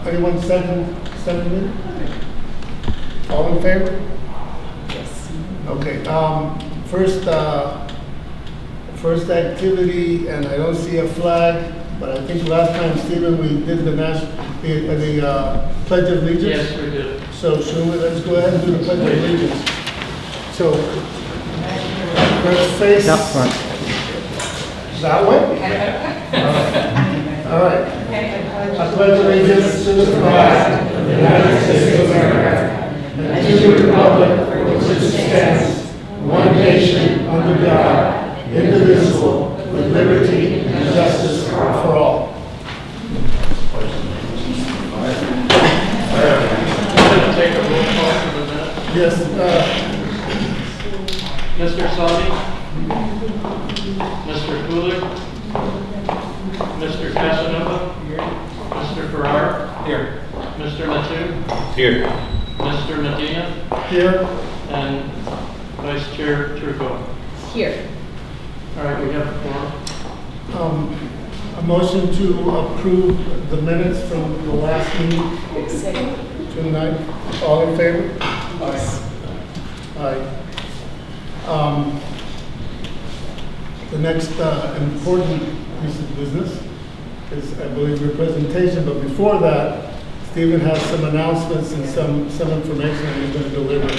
Anyone second? All in favor? Yes. Okay, first activity, and I don't see a flag, but I think last time, Stephen, we did the Pledge of Allegiance. Yes, we did. So let's go ahead and do the Pledge of Allegiance. So, let's face Up front. that way? All right. I pledge allegiance to the flag of the United States of America and to the republic for which it stands, one nation under God, indivisible, with liberty and justice for all. Take a roll call for the minute. Yes, Mr. Saudi, Mr. Kulik, Mr. Casanova, Mr. Farrar, Here. Mr. Matu, Here. Mr. Medina, here. and Vice Chair Trucco. Here. All right, we have a quorum. A motion to approve the minutes from the last meeting, Second. June 9th. All in favor? Yes. Aye. The next important piece of business is, I believe, your presentation, but before that, Stephen has some announcements and some information that he's going to deliver.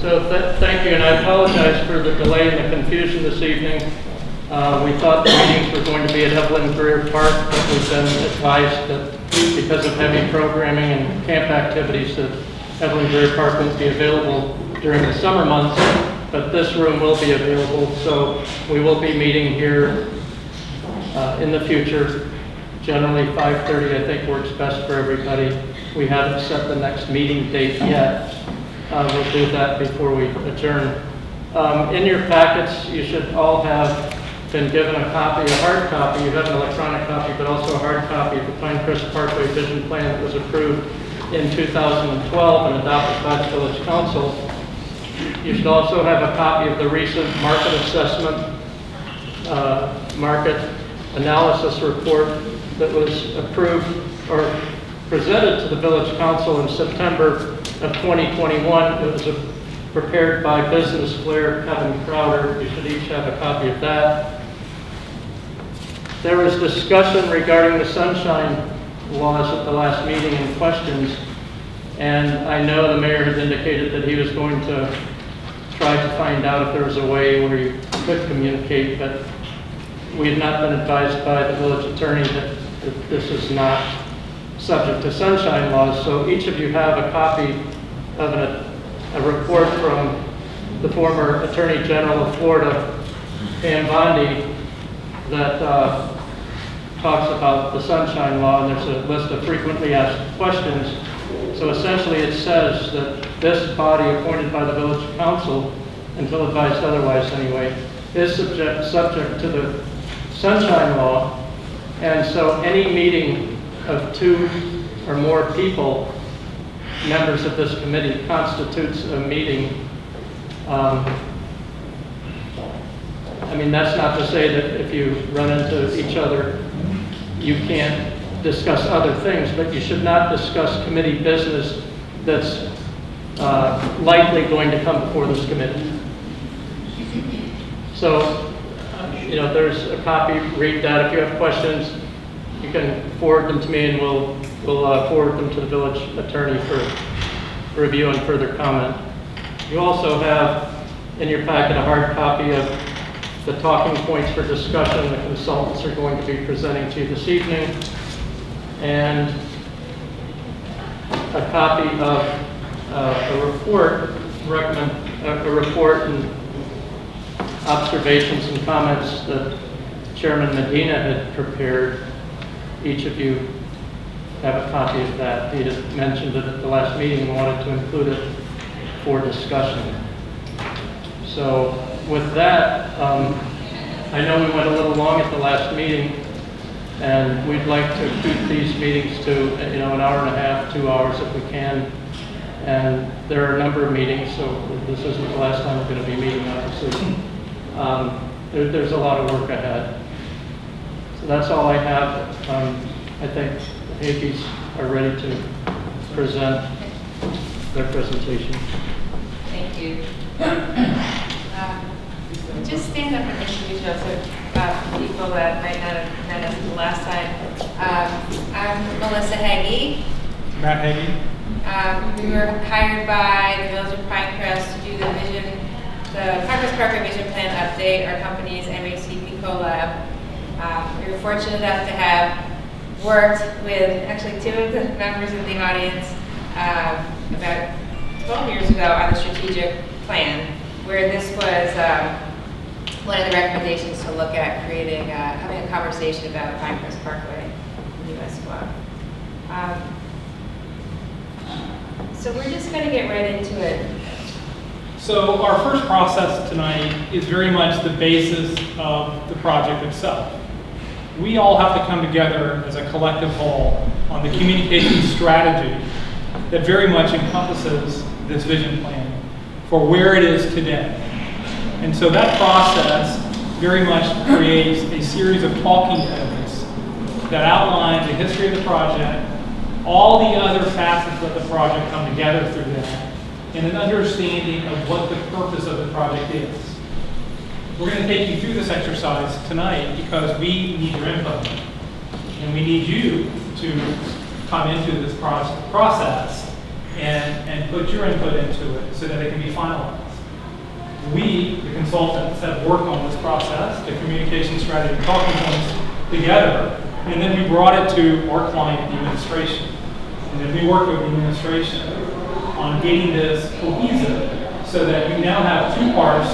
So thank you, and I apologize for the delay and the confusion this evening. We thought the meetings were going to be at Evelyn Greer Park, but we've been advised that because of heavy programming and camp activities that Evelyn Greer Park won't be available during the summer months, but this room will be available, so we will be meeting here in the future. Generally 5:30 I think works best for everybody. We haven't set the next meeting date yet. We'll do that before we adjourn. In your packets, you should all have been given a copy, a hard copy. You have an electronic copy, but also a hard copy of the Pinecrest Parkway Vision Plan that was approved in 2012 and adopted by the Village Council. You should also have a copy of the recent market assessment, market analysis report that was approved or presented to the Village Council in September of 2021. It was prepared by Business Flair, Kevin Crowder. You should each have a copy of that. There was discussion regarding the sunshine laws at the last meeting and questions, and I know the mayor had indicated that he was going to try to find out if there was a way where you could communicate, but we had not been advised by the village attorney that this is not subject to sunshine laws. So each of you have a copy of a report from the former Attorney General of Florida, Pam Bondi, that talks about the sunshine law, and there's a list of frequently asked questions. So essentially it says that this body appointed by the village council, until advised otherwise anyway, is subject to the sunshine law, and so any meeting of 2 or more people, members of this committee, constitutes a meeting. I mean, that's not to say that if you run into each other, you can't discuss other things, but you should not discuss committee business that's likely going to come before this committee. So, you know, there's a copy, read that. If you have questions, you can forward them to me, and we'll forward them to the village attorney for review and further comment. You also have in your packet a hard copy of the talking points for discussion the consultants are going to be presenting to you this evening, and a copy of a report and observations and comments that Chairman Medina had prepared. Each of you have a copy of that. He had mentioned it at the last meeting and wanted to include it for discussion. So with that, I know we went a little long at the last meeting, and we'd like to keep these meetings to, you know, an hour and a half, 2 hours if we can. And there are a number of meetings, so this isn't the last time we're going to be meeting, obviously. There's a lot of work ahead. So that's all I have. I think Hakey's are ready to present their presentation. Thank you. Just stand up and introduce yourself to people that might not have met us the last time. I'm Melissa Hagee. Matt Hagee. We were hired by the Village of Pinecrest to do the Pinecrest Parkway Vision Plan update. Our company is MACP CoLab. We were fortunate enough to have worked with actually two of the members of the audience about 12 years ago on the strategic plan, where this was one of the recommendations to look at creating, having a conversation about Pinecrest Parkway in US1. So we're just going to get right into it. So our first process tonight is very much the basis of the project itself. We all have to come together as a collective whole on the communication strategy that very much encompasses this vision plan for where it is today. And so that process very much creates a series of talking points that outline the history of the project, all the other facets of the project come together through that, and an understanding of what the purpose of the project is. We're going to take you through this exercise tonight because we need your input, and we need you to come into this process and put your input into it so that it can be finalized. We, the consultants, have worked on this process, the communication strategy, talking points together, and then we brought it to our client, the administration. And then we worked with the administration on getting this cohesive so that you now have two parts,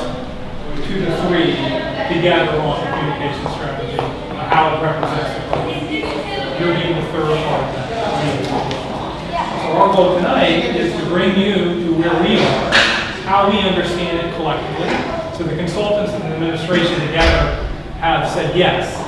2 to 3, together on the communication strategy, how it represents the project. You're being the third part of that. So our goal tonight is to bring you to where we are, how we understand it collectively. So the consultants and the administration together have said, yes,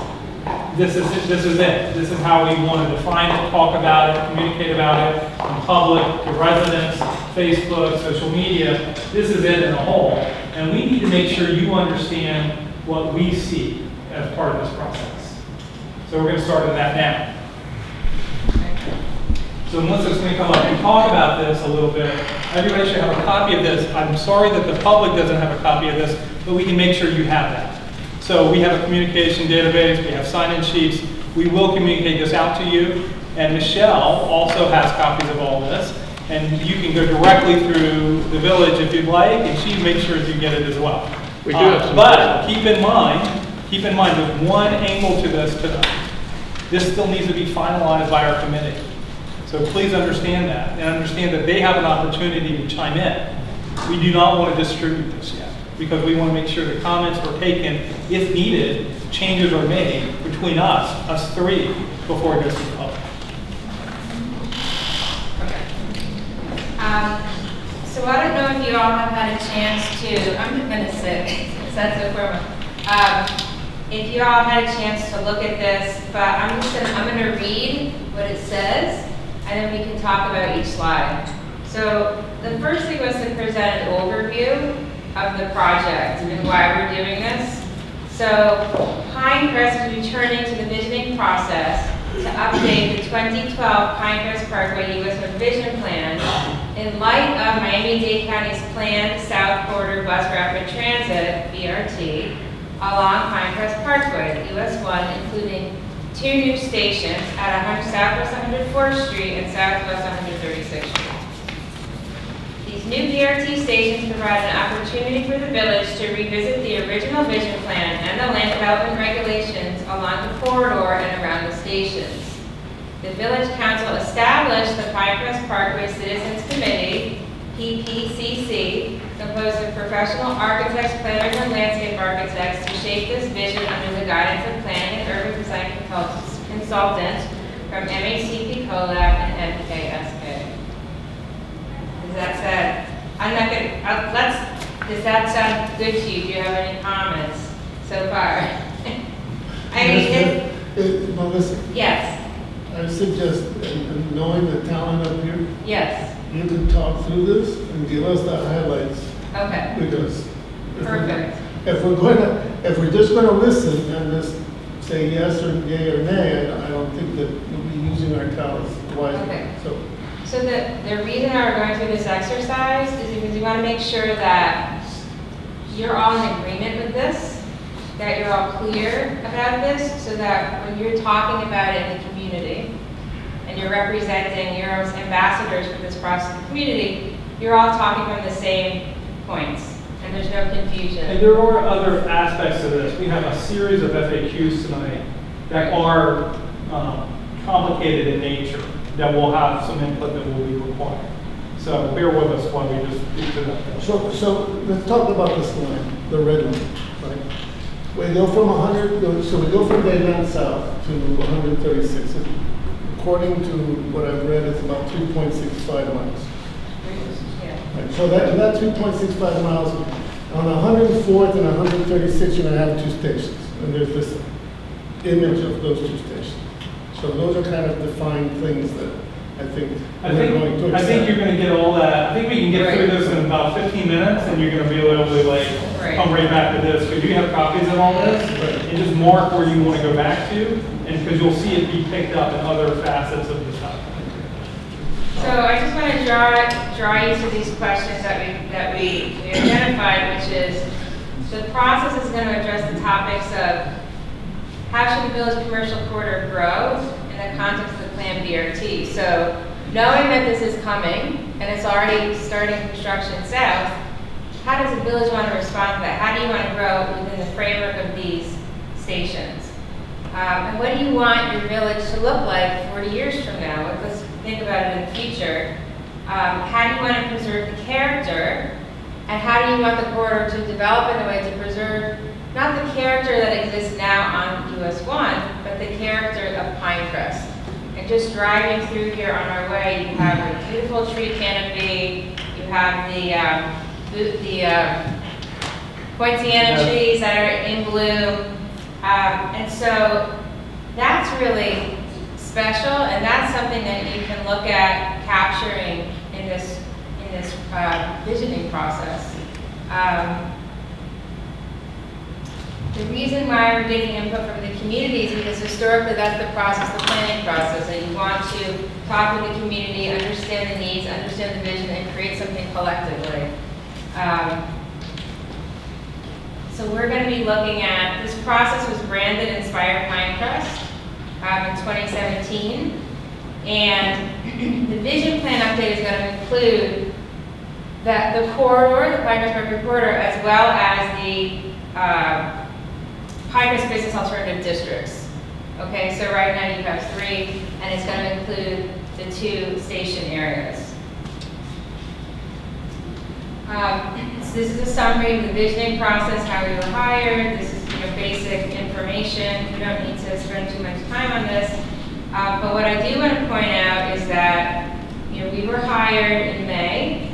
this is it. This is how we want to define it, talk about it, communicate about it in public, to residents, Facebook, social media. This is it in a whole. And we need to make sure you understand what we see as part of this process. So we're going to start with that now. So Melissa's going to come up and talk about this a little bit. Everybody should have a copy of this. I'm sorry that the public doesn't have a copy of this, but we can make sure you have that. So we have a communication database, we have sign-in sheets. We will communicate this out to you. And Michelle also has copies of all this. And you can go directly through the village if you'd like, and she makes sure you get it as well. We do have some. But keep in mind, there's one angle to this tonight. This still needs to be finalized by our committee. So please understand that, and understand that they have an opportunity to chime in. We do not want to distribute this yet, because we want to make sure the comments are taken. If needed, changes are made between us three, before it goes to the public. Okay. So I don't know if you all have had a chance to, I'm going to sit, because that's so formal. If you all had a chance to look at this, but I'm going to read what it says, and then we can talk about each slide. So the first thing was to present an overview of the project and why we're doing this. So Pinecrest is returning to the visioning process to update the 2012 Pinecrest Parkway US1 Vision Plan in light of Miami-Dade County's planned South Corridor Bus Rapid Transit, BRT, along Pinecrest Parkway, US1, including 2 new stations at Southwest 104th Street and Southwest 136th Street. These new BRT stations provide an opportunity for the village to revisit the original vision plan and the land development regulations along the corridor and around the stations. The Village Council established the Pinecrest Parkway Citizens Committee, PPCC, composed of professional architects, planners, and landscape architects to shape this vision under the guidance of planning and urban design consultants from MACP CoLab and MKSK. That said, I'm not going to, does that sound good to you? Do you have any comments so far? Melissa, Yes, I suggest, knowing the talent up here, yes, you can talk through this and give us the highlights. okay, Because perfect. if we're just gonna listen and just say yes or yea or nay, I don't think that we'll be using our talents wisely. Okay. So, So the reason why we're going through this exercise is because we want to make sure that you're all in agreement with this, that you're all clear about this, so that when you're talking about it in the community, and you're representing your ambassadors for this process in the community, you're all talking from the same points, and there's no confusion. And there are other aspects to this. We have a series of FAQs tonight that are complicated in nature, that will have some input that will be required. So bear with us while we just do that. so let's talk about this line, the red line, right? We go from 100, so we go from Dayland South to 136. According to what I've read, it's about 2.65 miles. Yeah. Right, so that 2.65 miles, on 104th and 136, you're gonna have two stations. And there's this image of those two stations. So those are kind of defined things that I think we're going to accept. I think you're going to get all that. I think we can get through this in about 15 minutes, and you're going to be able to like come right back to this, because you have copies of all this, and just mark where you want to go back to, and because you'll see it be picked up in other facets of the topic. So I just want to draw you to these questions that we identified, which is the process is going to address the topics of how should the village commercial corridor grow in the context of the planned BRT. So knowing that this is coming and it's already starting construction south, how does the village want to respond to that? How do you want to grow within the framework of these stations? And what do you want your village to look like 40 years from now? Let's think about it in the future. How do you want to preserve the character? And how do you want the corridor to develop in a way to preserve not the character that exists now on US1, but the character of Pinecrest? And just driving through here on our way, you have a beautiful tree canopy, you have the poinciana trees that are in bloom. And so that's really special, and that's something that you can look at capturing in this visioning process. The reason why we're getting input from the community is because historically that's the process, the planning process, and you want to talk with the community, understand the needs, understand the vision, and create something collectively. So we're going to be looking at, this process was branded Inspire Pinecrest in 2017, and the vision plan update is going to include the corridor, the Pinecrest Mercury corridor, as well as the Pinecrest Business Alternative Districts. Okay, so right now you have 3, and it's going to include the 2 station areas. So this is a summary of the visioning process, how we were hired. This is basic information. We don't need to spend too much time on this. But what I do want to point out is that we were hired in May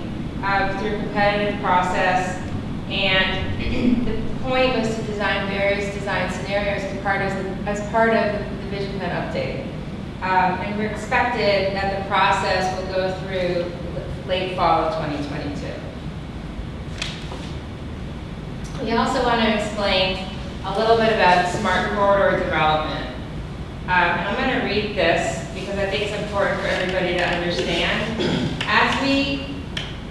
through a competitive process, and the point was to design various design scenarios as part of the vision plan update. And we're expected that the process will go through late fall of 2022. We also want to explain a little bit about smart corridor development. And I'm going to read this because I think it's important for everybody to understand. As we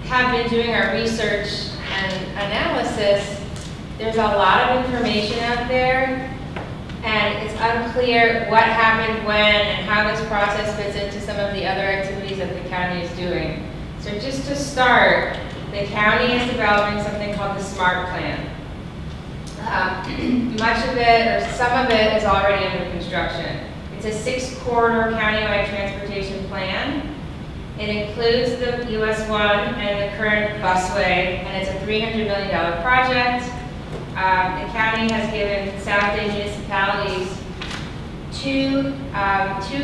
have been doing our research and analysis, there's a lot of information out there, and it's unclear what happened when and how this process fits into some of the other activities that the county is doing. So just to start, the county is developing something called the SMART Plan. Much of it, or some of it, is already under construction. It's a 6-corridor countywide transportation plan. It includes the US1 and the current busway, and it's a $300 million project. The county has given South Day municipalities 2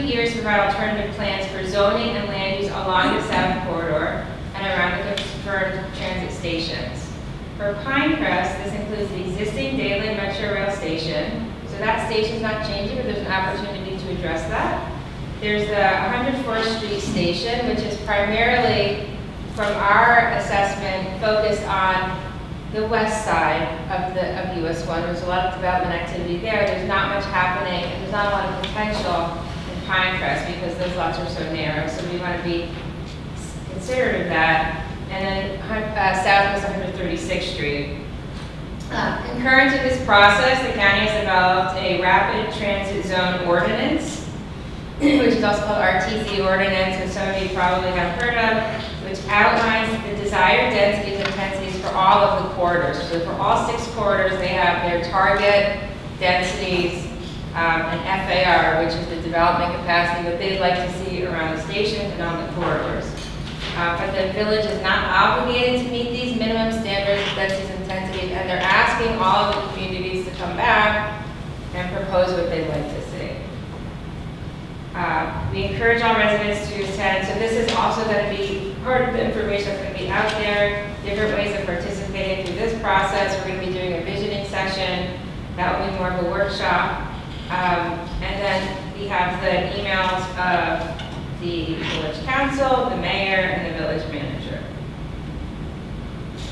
years to provide alternative plans for zoning and land use along the South Corridor and around the confirmed transit stations. For Pinecrest, this includes the existing Dayland Metro Rail station. So that station's not changing, but there's an opportunity to address that. There's the 104th Street station, which is primarily, from our assessment, focused on the west side of US1. There's a lot of development activity there. There's not much happening, and there's not a lot of potential in Pinecrest because those lots are so narrow. So we want to be considerate of that. And then southwest 136th Street. Concurrent to this process, the county has developed a rapid transit zone ordinance, which is also called RTZ ordinance, which some of you probably have heard of, which outlines the desired densities and intensities for all of the corridors. So for all 6 corridors, they have their target densities and FAR, which is the development capacity that they'd like to see around the stations and on the corridors. But the village is not obligated to meet these minimum standards, densities, and intensities, and they're asking all of the communities to come back and propose what they'd like to see. We encourage all residents to attend, so this is also going to be part of the information that's going to be out there, different ways of participating through this process. We're going to be doing a visioning session, that will be more of a workshop, and then we have the emails of the village council, the mayor, and the village manager.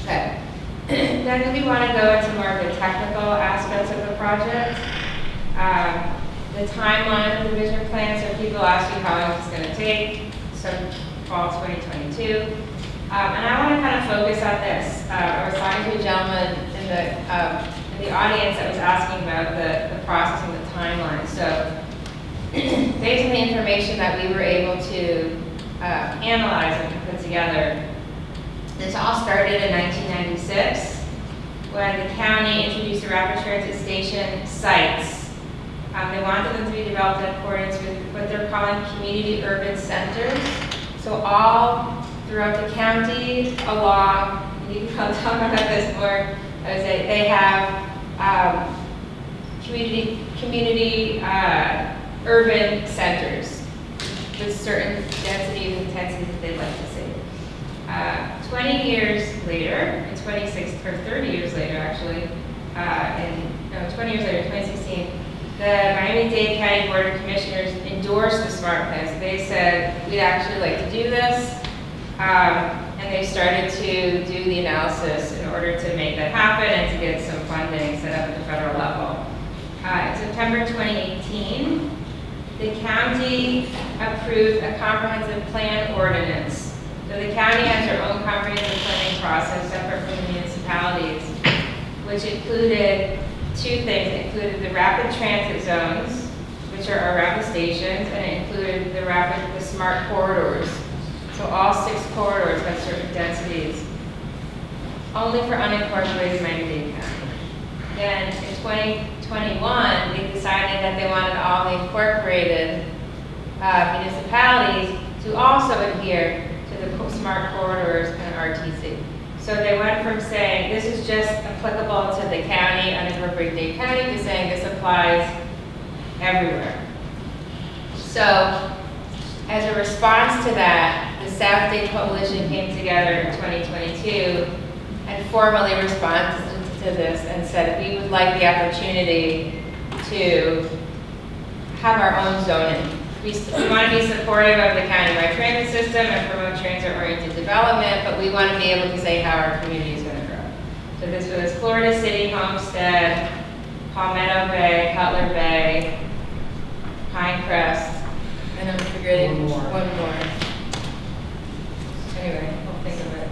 Okay. Then we want to go into more of the technical aspects of the project. The timeline of the vision plan, so people ask you how long it's going to take, so fall 2022. And I want to kind of focus on this. I was talking to a gentleman in the audience that was asking about the process and the timeline. So based on the information that we were able to analyze and put together, this all started in 1996 when the county introduced the rapid transit station sites. They wanted them to be developed in accordance with what they're calling community urban centers. So all throughout the county, along, and you can talk about this more, I would say they have community urban centers with certain densities and intensities that they'd like to see. 20 years later, 30 years later actually, 20 years later, 2016, the Miami-Dade County Board of Commissioners endorsed the SMART plan. So they said, we'd actually like to do this. And they started to do the analysis in order to make that happen and to get some funding set up at the federal level. In September 2018, the county approved a comprehensive plan ordinance. So the county has their own comprehensive planning process separate from the municipalities, which included 2 things. It included the rapid transit zones, which are around the stations, and it included the smart corridors. So all 6 corridors have certain densities, only for unincorporated Miami-Dade County. Then in 2021, they decided that they wanted all the incorporated municipalities to also adhere to the smart corridors and RTC. So they went from saying this is just applicable to the county, unincorporated Dade County, to saying this applies everywhere. So as a response to that, the South Dade Coalition came together in 2022 and formally responded to this and said we would like the opportunity to have our own zoning. We want to be supportive of the countywide transit system and promote transit-oriented development, but we want to be able to say how our community is going to grow. So this was Florida City, Homestead, Palmetto Bay, Cutler Bay, Pinecrest, and I'm forgetting one more. Anyway, we'll think of it.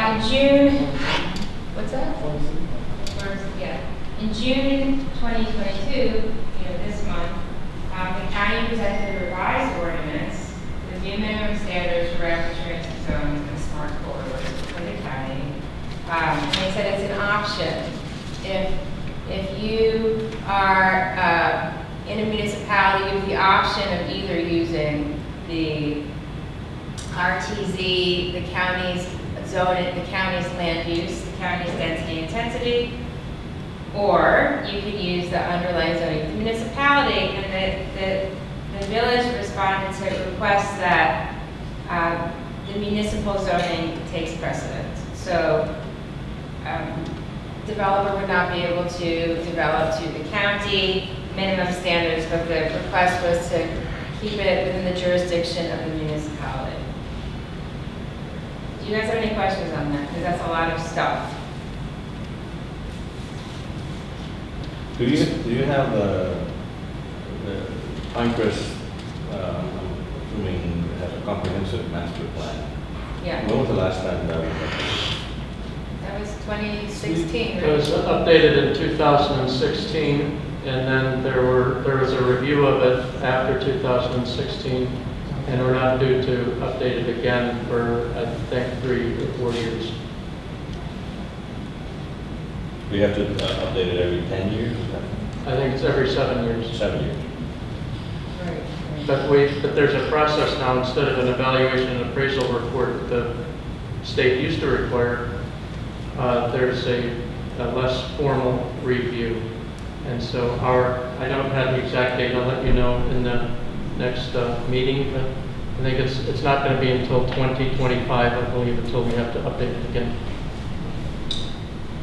In June, what's that? Yeah. In June 2022, this month, the county presented a revised ordinance with new minimum standards for rapid transit zones and smart corridors for the county. And they said it's an option. If you are in a municipality, you have the option of either using the RTZ, the county's zone, the county's land use, the county's density intensity, or you can use the underlying zoning. The municipality and the village responded to requests that the municipal zoning takes precedence. So developer would not be able to develop to the county minimum standards, but the request was to keep it within the jurisdiction of the municipality. Do you guys have any questions on that? Because that's a lot of stuff. Do you have the Pinecrest, assuming it has a comprehensive master plan? Yeah, When was the last time that was done? that was 2016, It was right? updated in 2016, and then there was a review of it after 2016, and we're not due to update it again for, I think, 3 or 4 years. We have to update it every 10 years? I think it's every 7 years. 7 years? Right. But there's a process now, instead of an evaluation and appraisal report that the state used to require, there's a less formal review. And so I don't have the exact date, I'll let you know in the next meeting, but I think it's not going to be until 2025, I believe, until we have to update it again.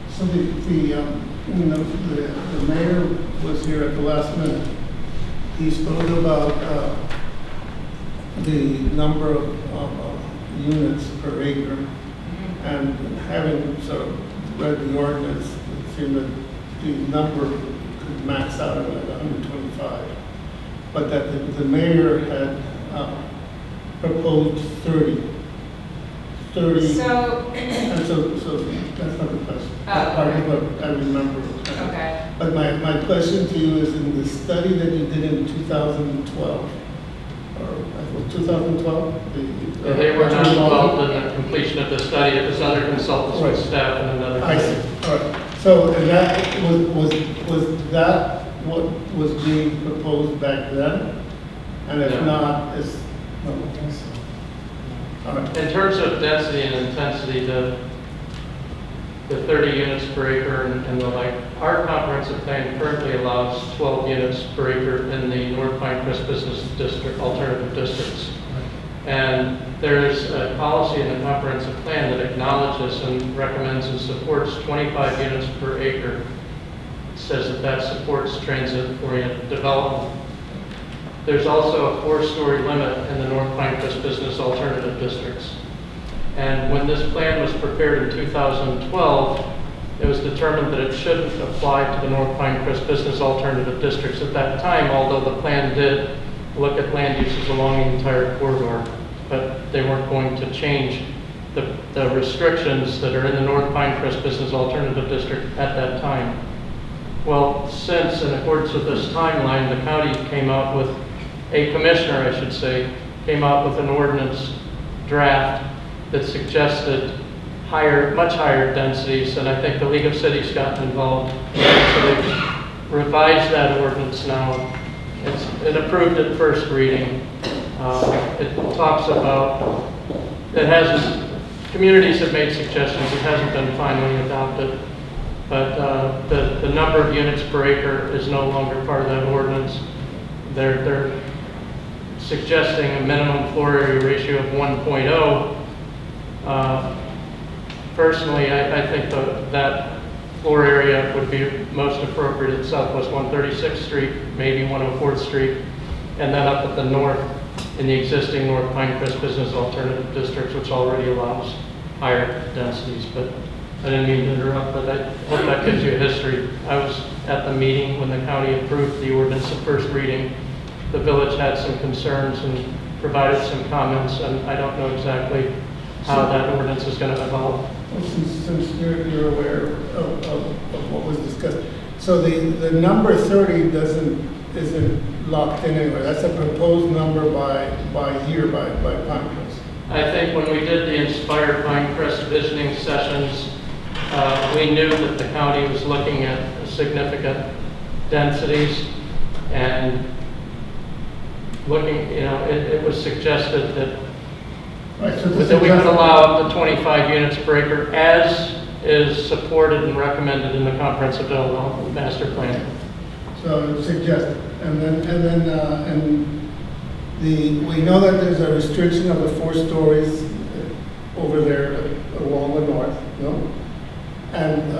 So the mayor was here at the last minute. He spoke about the number of units per acre, and having sort of read the ordinance, it seemed that the number could max out at like 125, but that the mayor had proposed 30. So, And so that's not the question. Oh, Part okay. of what I remember. okay. But my question to you is, in the study that you did in 2012, or I think 2012? And they were not involved in the completion of the study, it was other consultants with Right. staff and another. I see, all right. So and that was that what was being proposed back then? And if No. not, is, no, all right. In terms of density and intensity, the 30 units per acre and the like, our comprehensive plan currently allows 12 units per acre in the North Pinecrest Business District, alternative districts. And there is a policy in the comprehensive plan that acknowledges and recommends and supports 25 units per acre. It says that supports transit-oriented development. There's also a 4-story limit in the North Pinecrest Business Alternative Districts. And when this plan was prepared in 2012, it was determined that it shouldn't apply to the North Pinecrest Business Alternative Districts at that time, although the plan did look at land uses along the entire corridor. But they weren't going to change the restrictions that are in the North Pinecrest Business Alternative District at that time. Well, since, in accordance with this timeline, the county came out with, a commissioner, I should say, came out with an ordinance draft that suggested much higher densities, and I think the League of Cities got involved. So they've revised that ordinance now. It approved at first reading. It talks about, communities have made suggestions, it hasn't been finally adopted, but the number of units per acre is no longer part of that ordinance. They're suggesting a minimum floor area ratio of 1.0. Personally, I think that floor area would be most appropriate at Southwest 136th Street, maybe 104th Street, and then up at the north in the existing North Pinecrest Business Alternative Districts, which already allows higher densities. But I didn't mean to interrupt, but I hope that gives you a history. I was at the meeting when the county approved the ordinance at first reading. The village had some concerns and provided some comments, and I don't know exactly how that ordinance is going to evolve. Well, since you're aware of what was discussed, so the number 30 isn't locked in anywhere. That's a proposed number by Pinecrest. I think when we did the Inspire Pinecrest visioning sessions, we knew that the county was looking at significant densities, and looking, it was suggested that Right, so that we could allow up to 25 units per acre, as is supported and recommended in the comprehensive development master plan. So it's suggested, we know that there's a restriction of the 4 stories over there along the north, no? And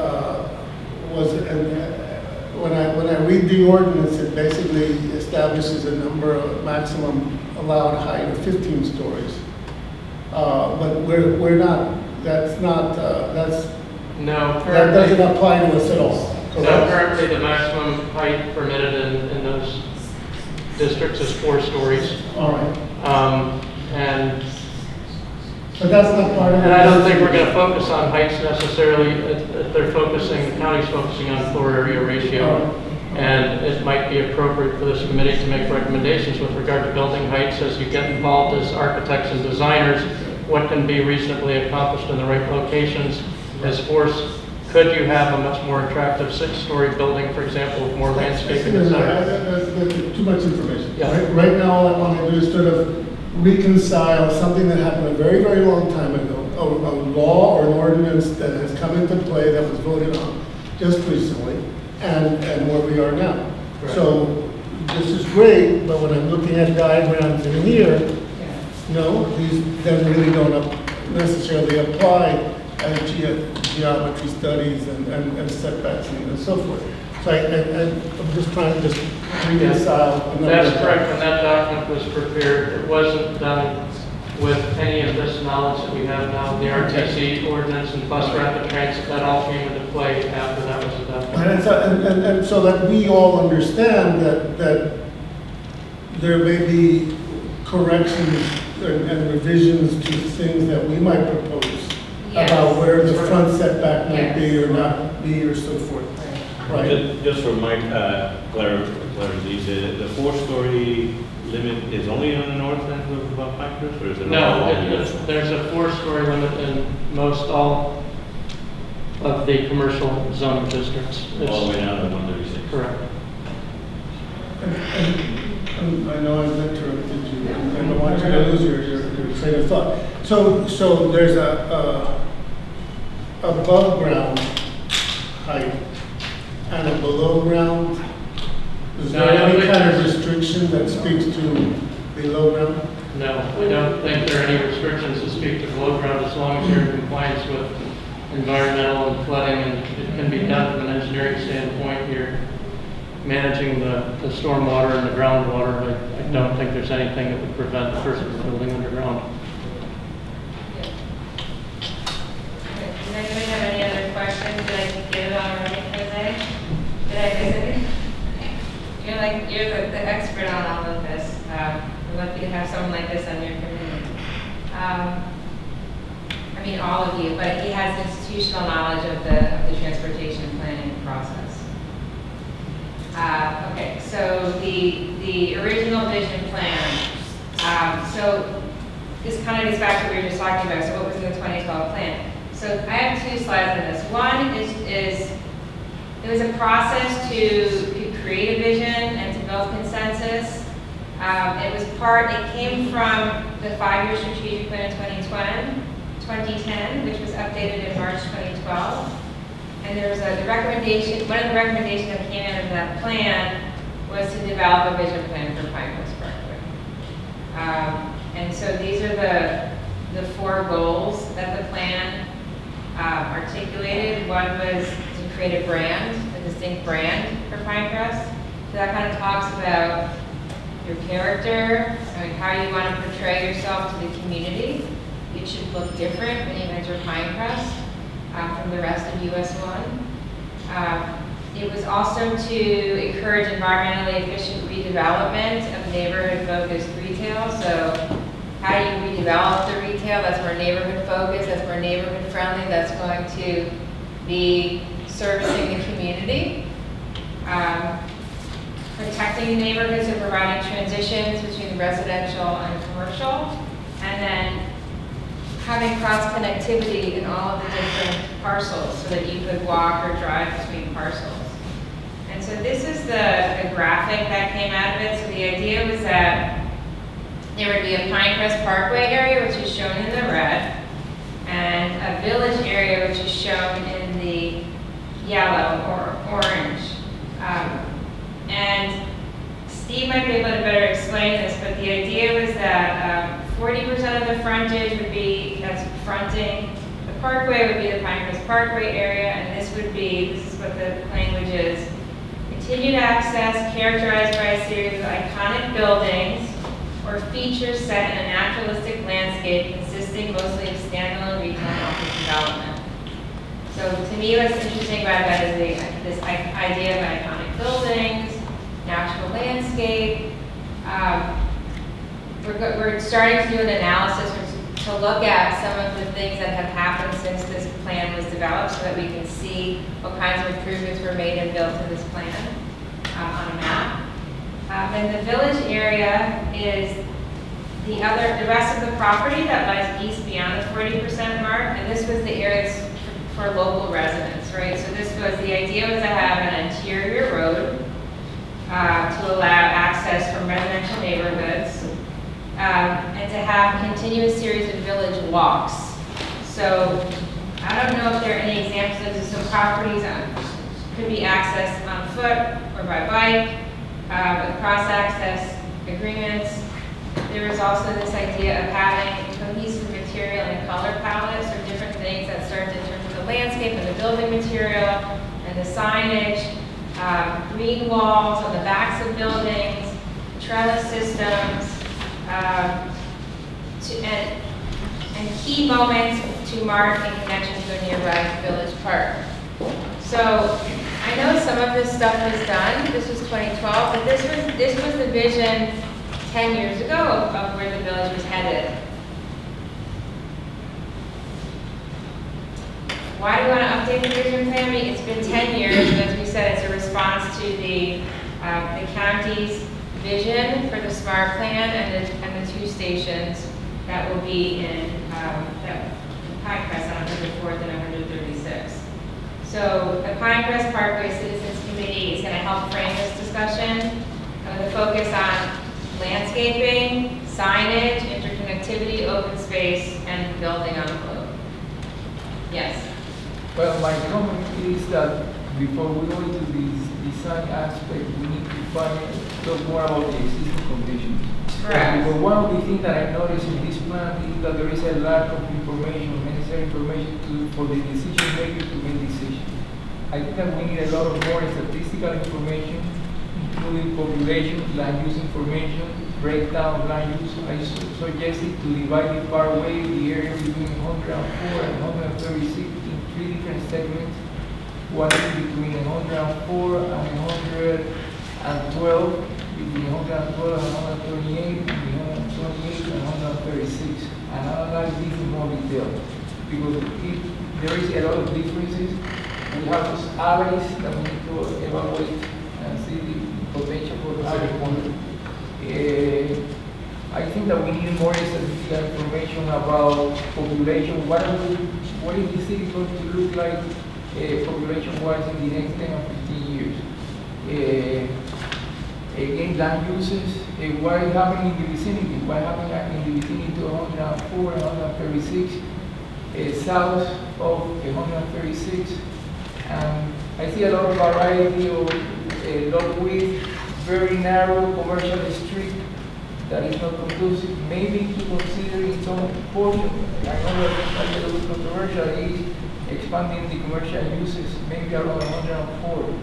when I read the ordinance, it basically establishes a maximum allowed height of 15 stories. but we're not, that's not, No, that doesn't currently, apply to us at all. no, correct? currently the maximum height permitted in those districts is 4 stories. All right, And but that's not part of it. And I don't think we're going to focus on heights necessarily. They're focusing, the county's focusing on floor area ratio. And it might be appropriate for this committee to make recommendations with regard to building heights as you get involved as architects and designers, what can be reasonably accomplished in the right locations. As force, could you have a much more attractive 6-story building, for example, with more landscaping, et cetera? That's too much information. Yeah. Right now, all I want to do is sort of reconcile something that happened a very, very long time ago, a law or an ordinance that has come into play that was voted on just recently, and where we are now. Correct. So this is great, but when I'm looking at diagrams in here, no, these then really don't necessarily apply as geometry studies and setbacks and so forth. So I'm just trying to just reconcile. That's correct, and that document was prepared. It wasn't done with any of this knowledge that we have now, the RTC ordinance and bus rapid transit, that all came into play after that was adopted. And so that we all understand that there may be corrections and revisions to things that we might propose Yes. about where the front setback might be or not be or so forth. Right? Just for my clarity, the 4-story limit is only on the north end of Pinecrest, or is it? No, there's a 4-story limit in most all of the commercial zoning districts. All the way down to 136? Correct. And I know I've interrupted you, and I don't want you to lose your train of thought. So there's a above ground height and a below ground. Is No, there I don't any think kind of there's- restriction that speaks to below ground? No, I don't think there are any restrictions to speak to below ground as long as you're in compliance with environmental and flooding, and it can be done from an engineering standpoint. You're managing the stormwater and the groundwater. I don't think there's anything that would prevent a person from building underground. Does anybody have any other questions? Did I get it all right, Jose? Did I miss anything? You're the expert on all of this. We're lucky to have someone like this on your committee. I mean, all of you, but he has institutional knowledge of the transportation planning process. Okay, so the original vision plan. So this kind of gets back to what we were just talking about. So what was in the 2012 plan? So I have 2 slides on this. One is it was a process to create a vision and to build consensus. It came from the 5-year strategic plan in 2010, which was updated in March 2012. And there was the recommendation, one of the recommendations that came out of that plan was to develop a vision plan for Pinecrest Parkway. And so these are the 4 goals that the plan articulated. One was to create a brand, a distinct brand for Pinecrest. So that kind of talks about your character, how you want to portray yourself to the community. It should look different when you enter Pinecrest from the rest of US1. It was also to encourage environmentally efficient redevelopment of neighborhood-focused retail. So how do you redevelop the retail? That's more neighborhood-focused, that's more neighborhood-friendly, that's going to be servicing the community. Protecting neighborhoods and providing transitions between residential and commercial. And then having cross-connectivity in all of the different parcels so that you could walk or drive between parcels. And so this is the graphic that came out of it. So the idea was that there would be a Pinecrest Parkway area, which is shown in the red, and a village area, which is shown in the yellow or orange. And Steve might be able to better explain this, but the idea was that 40% of the frontage would be, that's fronting, the parkway would be the Pinecrest Parkway area, and this is what the language is. Continued access characterized by a series of iconic buildings or features set in a naturalistic landscape consistent consisting mostly of standalone retail and office development. So to me, what's interesting about that is this idea of iconic buildings, natural landscape. We're starting to do an analysis to look at some of the things that have happened since this plan was developed so that we can see what kinds of improvements were made and built to this plan on a map. And the village area is the rest of the property that lies east beyond the 40% mark, and this was the areas for local residents, right? So the idea was to have an interior road to allow access from residential neighborhoods, and to have a continuous series of village walks. So I don't know if there are any examples of this. So properties could be accessed on foot or by bike, with cross-access agreements. There is also this idea of having cohesive material and color palettes, or different things that start in terms of the landscape and the building material and the signage, green walls on the backs of buildings, trellis systems, and key moments to mark in connection to a nearby village park. So I know some of this stuff was done. This was 2012, but this was the vision 10 years ago of where the village was headed. Why do we want to update the vision plan? I mean, it's been 10 years, and as we said, it's a response to the county's vision for the SMART plan and the 2 stations that will be in Pinecrest on 104th and 136. So the Pinecrest Parkway Citizens Committee is going to help frame this discussion with a focus on landscaping, signage, interconnectivity, open space, and building envelope. Yes. Well, my comment is that before we go into this design aspect, we need to talk more about the existing conditions. Correct. Because one of the things that I noticed in this plan is that there is a lack of information, necessary information for the decision maker to make decisions. I think that we need a lot of more statistical information, including population, land use information, breakdown of land use. I suggested to divide the parkway, the area between 104 and 136 in 3 different segments. One is between 104 and 112, between 112 and 128, between 128 and 136, and analyze this in more detail. Because there is a lot of differences. We have those areas that we need to evaluate and see the potential for the area. I think that we need more statistical information about population. What is the city going to look like population-wise in the next 10 or 15 years? Again, land uses, what is happening in the vicinity? What happened in the vicinity to 104 and 136, south of 136. I see a lot of variety of lot width, very narrow commercial street that is not conducive. Maybe to consider in some portion, I know that it's a little bit controversial, is expanding the commercial uses, maybe around 104.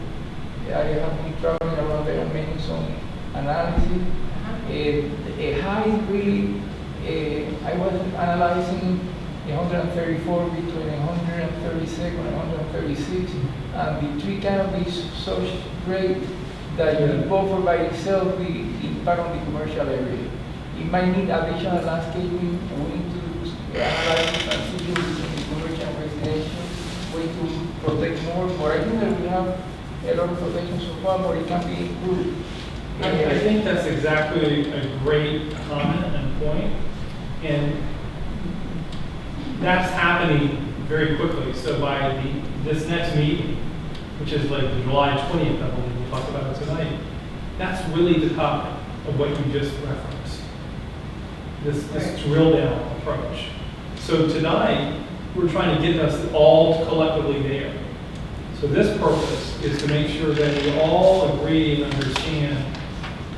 I have been traveling around there and making some analysis. High really, I was analyzing 134 between 136 and 136, and the tree canopy is so great that the buffer by itself the impact on the commercial area. It might need additional landscaping, and we need to analyze the transition between the commercial and residential, way to protect more. But I think that we have a lot of protection so far, but it can be improved. I think that's exactly a great comment and point, and that's happening very quickly. So by this next meeting, which is like the July 20th, I believe we'll talk about it tonight, that's really the topic of what you just referenced. This drill down approach. So tonight, we're trying to get us all collectively there. So this purpose is to make sure that we all agree and understand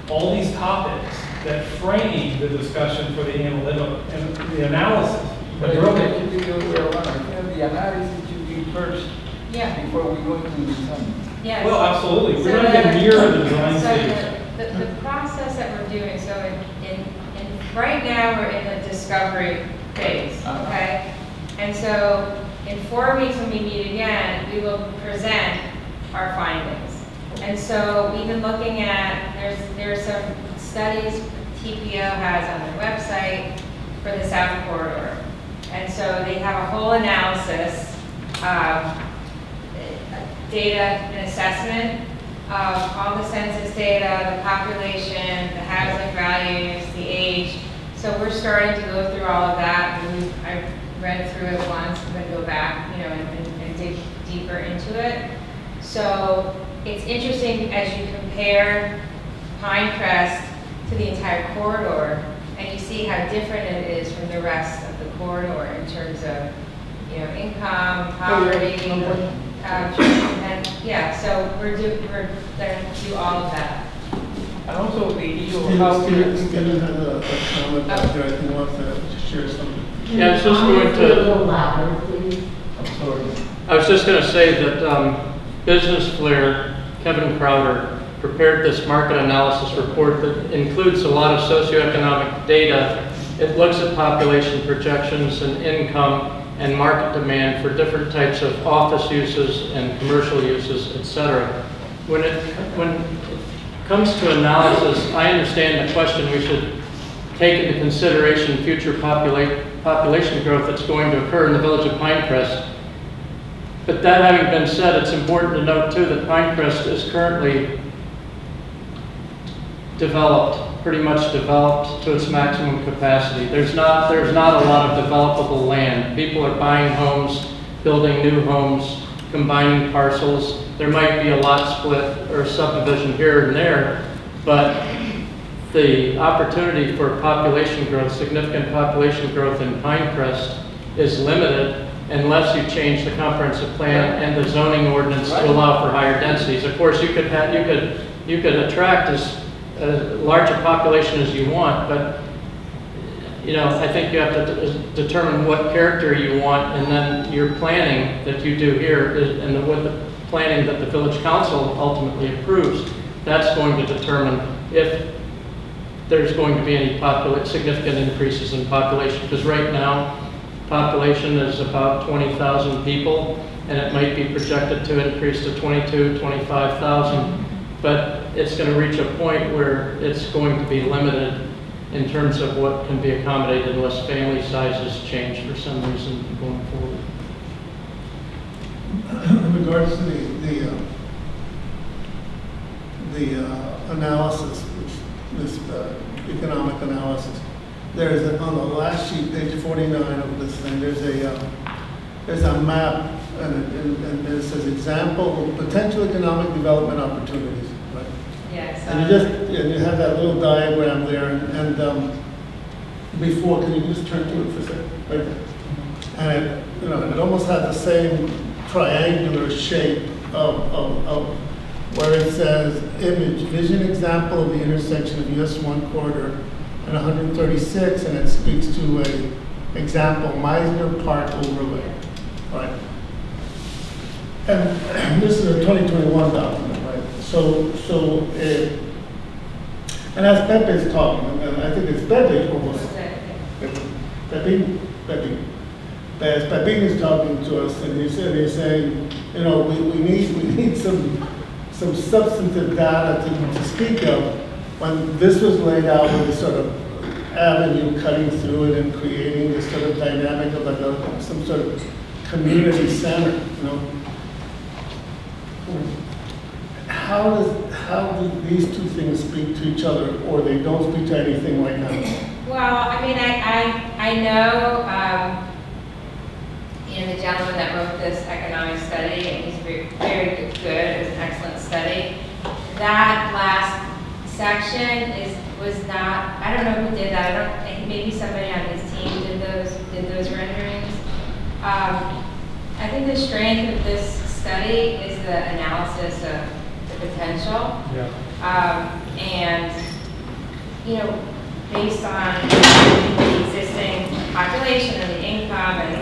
all these topics that frame the discussion for the analytical and the analysis. But I think that should be the other way around. I think the analysis should be first before we go into the design. Yes. Well, absolutely. So We're not even near the design so stage. the process that we're doing, so right now we're in the discovery phase, okay? And so in 4 weeks when we meet again, we will present our findings. And so we've been looking at, there are some studies TPO has on their website for the South Corridor. And so they have a whole analysis, data and assessment of all the census data, the population, the housing values, the age. So we're starting to go through all of that. I read through it once, I'm going to go back, and dig deeper into it. So it's interesting as you compare Pinecrest to the entire corridor, and you see how different it is from the rest of the corridor in terms of, income, poverty, and yeah. So we're going to do all of that. And also the issue of how Steven has a comment back there, I think he wants to share something. Yeah, I was just going A little to, louder, please. I'm sorry. I was just going to say that Business Flair, Kevin Crowder, prepared this market analysis report that includes a lot of socioeconomic data. It looks at population projections and income and market demand for different types of office uses and commercial uses, et cetera. When it comes to analysis, I understand the question we should take into consideration future population growth that's going to occur in the village of Pinecrest. But that having been said, it's important to note too that Pinecrest is currently pretty much developed to its maximum capacity. There's not a lot of developable land. People are buying homes, building new homes, combining parcels. There might be a lot split or subdivision here and there, but the opportunity for population growth, significant population growth in Pinecrest is limited unless you change the comprehensive plan and the zoning ordinance to allow for higher densities. Of course, you could attract as large a population as you want, but I think you have to determine what character you want, and then your planning that you do here and what the planning that the village council ultimately approves, that's going to determine if there's going to be any significant increases in population. Because right now, population is about 20,000 people, and it might be projected to increase to 22, 25,000. But it's going to reach a point where it's going to be limited in terms of what can be accommodated unless family sizes change for some reason going forward. In regards to the analysis, this economic analysis, there is on the last sheet, page 49 of this thing, there's a map, and it says example of potential economic development opportunities, right? Yes. And you have that little diagram there, and before, can you just turn to it for a second? Right there. And it almost had the same triangular shape of where it says image, vision example of the intersection of US1 corridor and 136, and it speaks to a example, Meisner Park overlay, right? And this is a 2021 document, right? And as Pepe is talking, and I think it's Pepe almost. As Pepe is talking to us, and he's saying, we need some substantive data to speak of. When this was laid out with this sort of avenue cutting through it and creating this sort of dynamic of some sort of community center, How do these two things speak to each other, or they don't speak to anything right now? Well, I mean, I know, the gentleman that wrote this economic study, and he's very, very good. It was an excellent study. That last section was not. I don't know who did that. I think maybe somebody on his team did those renderings. I think the strength of this study is the analysis of the potential. Yeah. And based on the existing population and the income, and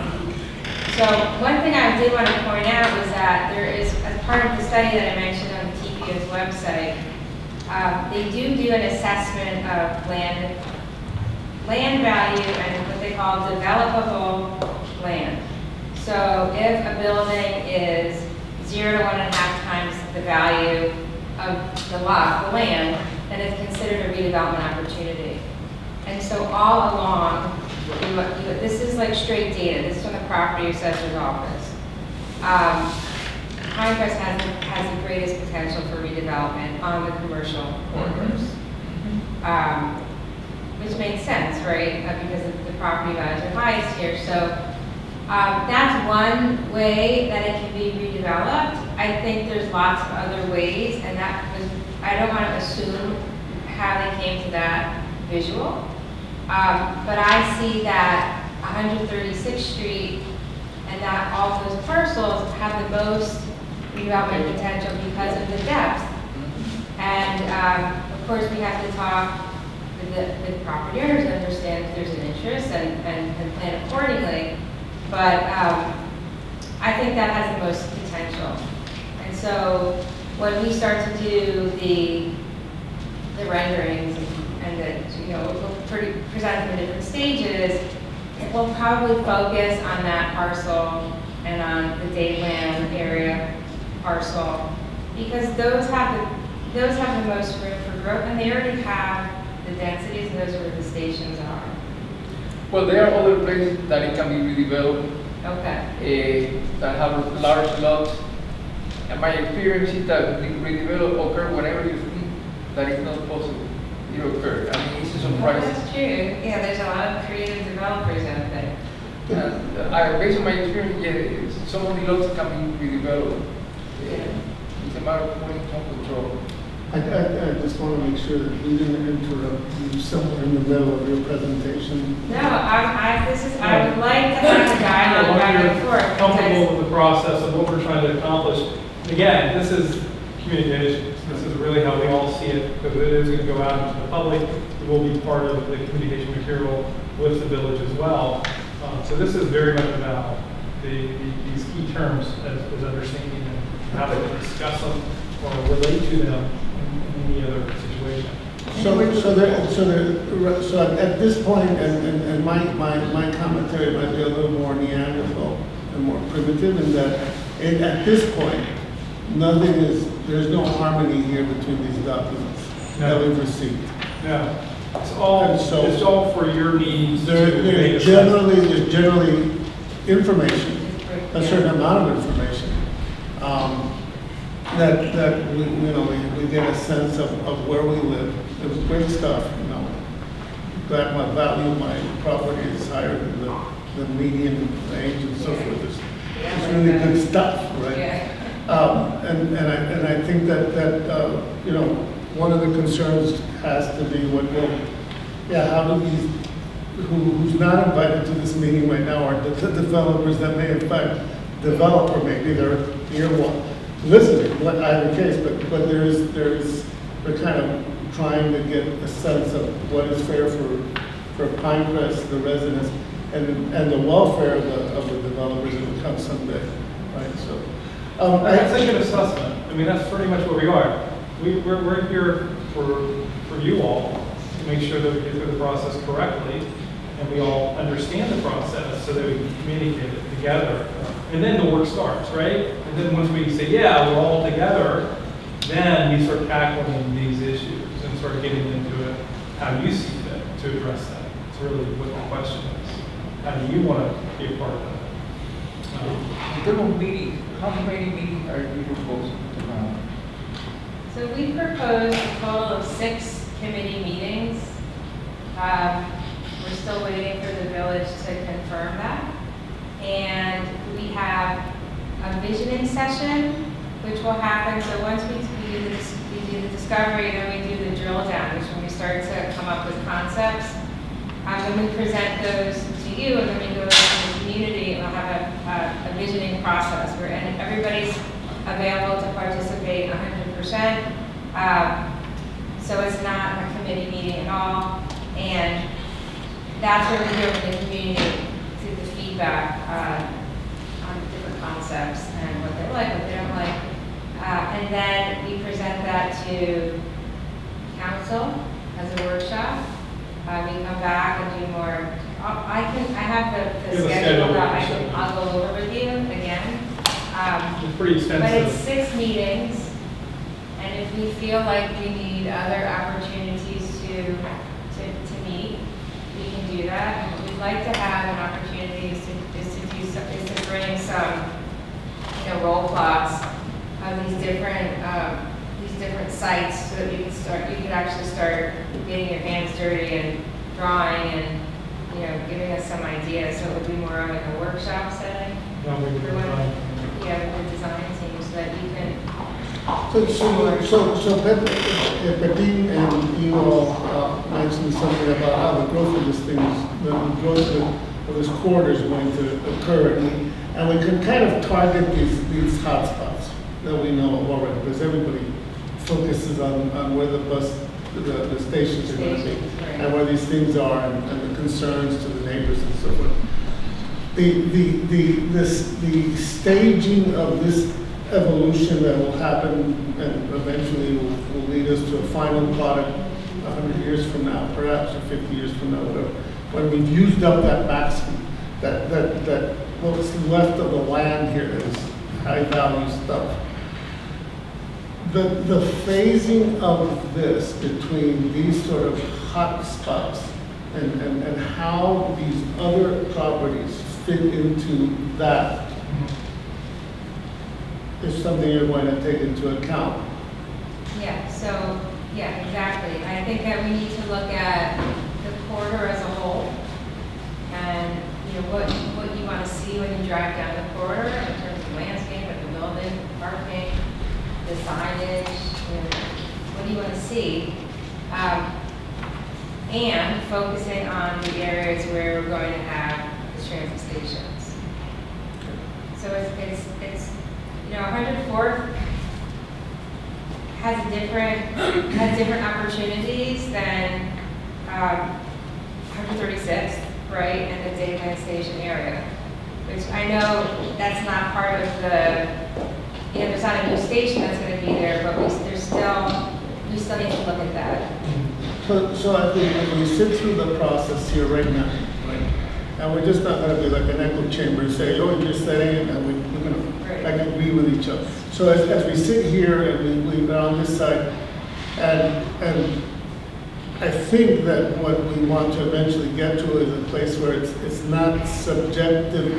so one thing I did want to point out was that there is, as part of the study that I mentioned on the TPO's website, they do an assessment of land land value and what they call developable land. So if a building is 0 to 1.5 times the value of the lot, the land, then it's considered a redevelopment opportunity. And so all along, this is like straight data. This is from the property assessor's office. Pinecrest has the greatest potential for redevelopment on the commercial corridors, which makes sense, right? Because the property values are highest here. So that's one way that it can be redeveloped. I think there's lots of other ways, and I don't want to assume how they came to that visual. But I see that 136th Street and that all those parcels have the most redevelopment potential because of the depth. And of course, we have to talk with the property owners to understand if there's an interest and plan accordingly. But I think that has the most potential. And so when we start to do the renderings and we'll present them in different stages, we'll probably focus on that parcel and on the Dayland area parcel, because those have the most room for growth, and they already have the densities, and those are where the stations are. Well, there are other places that it can be redeveloped, Okay. that have large lots. And my experience is that the redevelop occur whenever you think that it's not possible. It occurs. I mean, it's a Well, surprise. that's true. Yeah, there's a lot of creative developers out there. Based on my experience, yeah, some of the lots can be redeveloped. It's a matter of putting some control. I just want to make sure that we didn't interrupt you somewhere in the middle of your presentation. No, I would like to have a dialogue back and forth. Comfortable with the process of what we're trying to accomplish. Again, this is communications. This is really how we all see it, because it is going to go out into the public. It will be part of the communication material with the village as well. So this is very much about these key terms as understanding and how to discuss them or relate to them in any other situation. So at this point, and my commentary might be a little more Neanderthal and more primitive in that at this point, there's no harmony here between these documents that we've received. Yeah, it's all for your needs. There's generally information, a certain amount of information, that we get a sense of where we live. It was great stuff, that my value of my property is higher than the median range and so forth. It's really good stuff, right? Yeah. And I think that one of the concerns has to be how do these who's not invited to this meeting right now are the developers that may in fact develop, or maybe they're here listening, either case, but we're kind of trying to get a sense of what is fair for Pinecrest, the residents, and the welfare of the developers that will come someday, right? So That's a good assessment. I mean, that's pretty much what we are. We're here for you all to make sure that we get through the process correctly, and we all understand the process so that we can communicate it together. And then the work starts, right? And then once we say, yeah, we're all together, then we start tackling these issues and start getting into it, how you see fit to address that. It's really what the question is. How do you want to be a part of that? In terms of meetings, how many meetings are you proposing to have? So we proposed a total of 6 committee meetings. We're still waiting for the village to confirm that. And we have a visioning session, which will happen. So once we do the discovery, then we do the drill down, which is when we start to come up with concepts. When we present those to you, and then we go to the community, we'll have a visioning process where everybody's available to participate 100%. So it's not a committee meeting at all. And that's where we hear from the community through the feedback on different concepts and what they like, what they don't like. And then we present that to council as a workshop. We come back and do more, I have the You have a schedule schedule, that so- I'll go over with you again. It's pretty But it's extensive. 6 meetings, and if we feel like we need other opportunities to meet, we can do that. We'd like to have an opportunity is to bring some, roll plots of these different sites so that you could actually start getting your hands dirty and drawing and, giving us some ideas. So it would be more of like a workshop setting. No, we For can when- try. Yeah, with the design team, so that you can, So Pepin and you all mentioned something about how the growth of this thing the growth of this corridor is going to occur. And we can kind of target these hotspots that we know of already, because everybody focuses on where the stations are going to be, Stations, right. and where these things are, and the concerns to the neighbors and so forth. The staging of this evolution that will happen and eventually will lead us to a final product 100 years from now, perhaps, or 50 years from now, whatever. When we've used up that maximum, that what's left of the land here is high value stuff. The phasing of this between these sort of hot spots and how these other properties fit into that is something you're going to take into account. yeah, exactly. I think that we need to look at the corridor as a whole, and, what you want to see when you drive down the corridor in terms of landscape, like the building, parking, the signage, what do you want to see? And focusing on the areas where we're going to have the transit stations. So it's 104th has different opportunities than 136th, right, and the Dayland Station area, which I know that's not part of the, there's not a new station that's going to be there, but we still need to look at that. So I think when we sit through the process here right now, right, and we're just not going to be like an echo chamber and say, oh, you're setting it, and we're going to like agree with each other. So as we sit here and we're on this side, and I think that what we want to eventually get to is a place where it's not subjective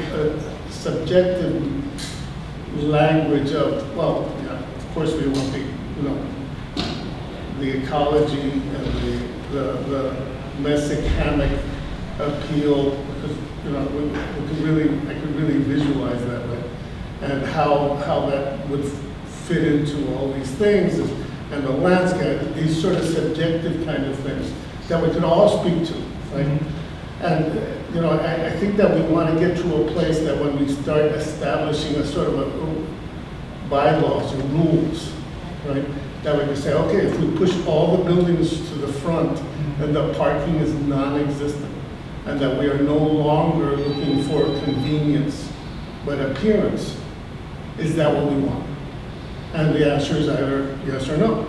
language of, well, yeah, of course we want the ecology and the messic hammock appeal, because I could really visualize that way, and how that would fit into all these things, and the landscape, these sort of subjective kind of things that we could all speak to, right? Mm-hmm. And I think that we want to get to a place that when we start establishing a sort of a bylaws or rules, right? That we can say, okay, if we push all the buildings to the front, then the parking is non-existent, and that we are no longer looking for convenience, but appearance. Is that what we want? And the answer is either yes or no,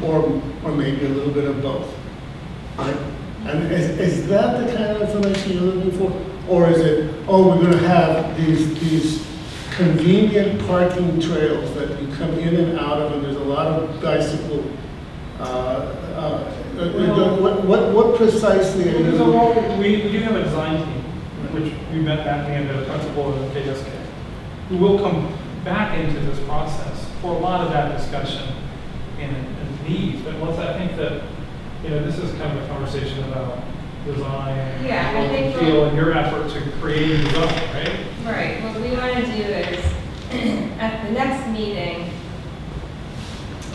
or maybe a little bit of both, right? And is that the kind of information you're looking for? Or is it, oh, we're going to have these convenient parking trails that you come in and out of, and there's a lot of bicycle. What precisely are you There's a looking role, we do have a design team, which we met that and the principal of the KSK, who will come back into this process for a lot of that discussion and needs. But I think that, this is kind of a conversation about design, Yeah, I think feel, and your effort to create design, right? Right, what we want to do is, at the next meeting,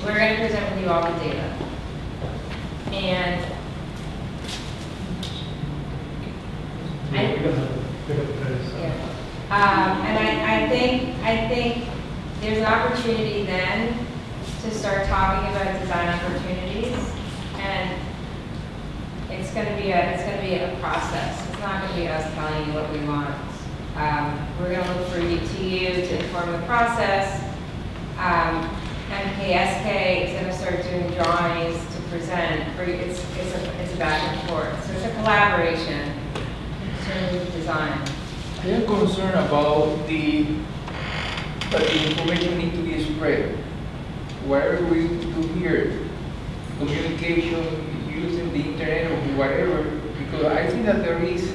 we're going to present with you all the data. And We got to pick up the pace. and I think there's an opportunity then to start talking about design opportunities, and it's going to be a process. It's not going to be us telling you what we want. We're going to look for you to inform the process. MKSK is going to start doing drawings to present. It's a back and forth. So it's a collaboration concerning the design. I am concerned about that the information need to be spread. Whatever we do here, communication, using the internet or whatever, because I think that there is,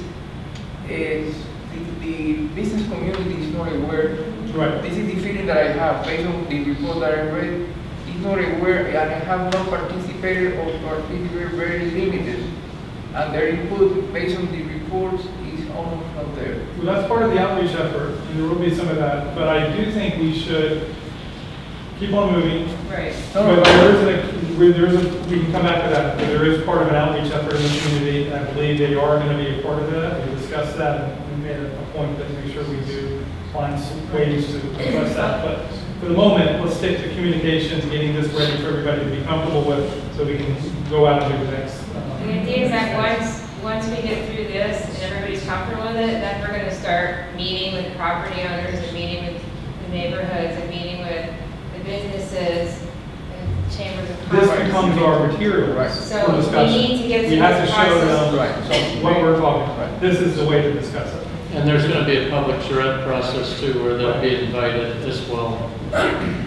the business community is not aware. Right. This is the feeling that I have based on the report that I read. It's not aware, and I have not participated or participated very limited. And their input based on the reports is almost not there. Well, that's part of the outreach effort, and there will be some of that, but I do think we should keep on moving. Right. But we can come back to that, but there is part of an outreach effort in the community, and I believe they are going to be a part of that. We discussed that, and we made a point to make sure we do find some ways to address that. But for the moment, let's stick to communications, getting this ready for everybody to be comfortable with, so we can go out and do the next. The idea is that once we get through this and everybody's comfortable with it, then we're gonna start meeting with property owners and meeting with the neighborhoods and meeting with the businesses and chambers of commerce. This becomes our material Right. So for we discussion. need to get We through have to this show process. them Right. what we're talking about. Right. This is the way to discuss it. And there's going to be a public charrette process too, where they'll be invited as well.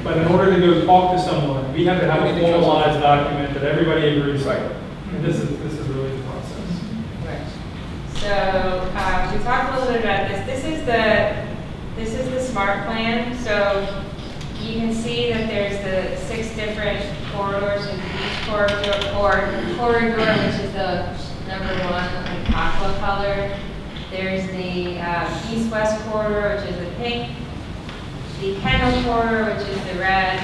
But in order to go talk to someone, we have to have a formalized document that everybody agrees Right. with. And this is really the process. Right. So, we talked a little bit about this. This is the SMART plan. So you can see that there's the 6 different corridors, and each corridor, which is the number 1, like aqua color. There's the east-west corridor, which is the pink. The Kendall corridor, which is the red.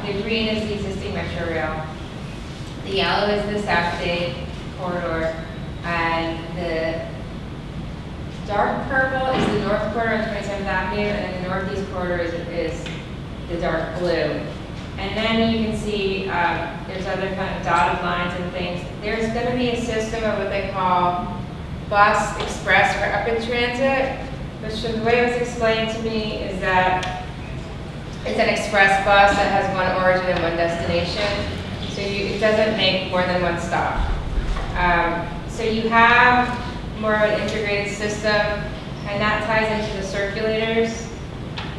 The green is the existing Metro Rail. The yellow is the South State corridor, and the dark purple is the north corridor on 27th Avenue, and then the northeast corridor is the dark blue. And then you can see there's other kind of dotted lines and things. There's going to be a system of what they call bus, express, or rapid transit, which the way it was explained to me is that it's an express bus that has one origin and one destination. So it doesn't make more than one stop. So you have more of an integrated system, and that ties into the circulators.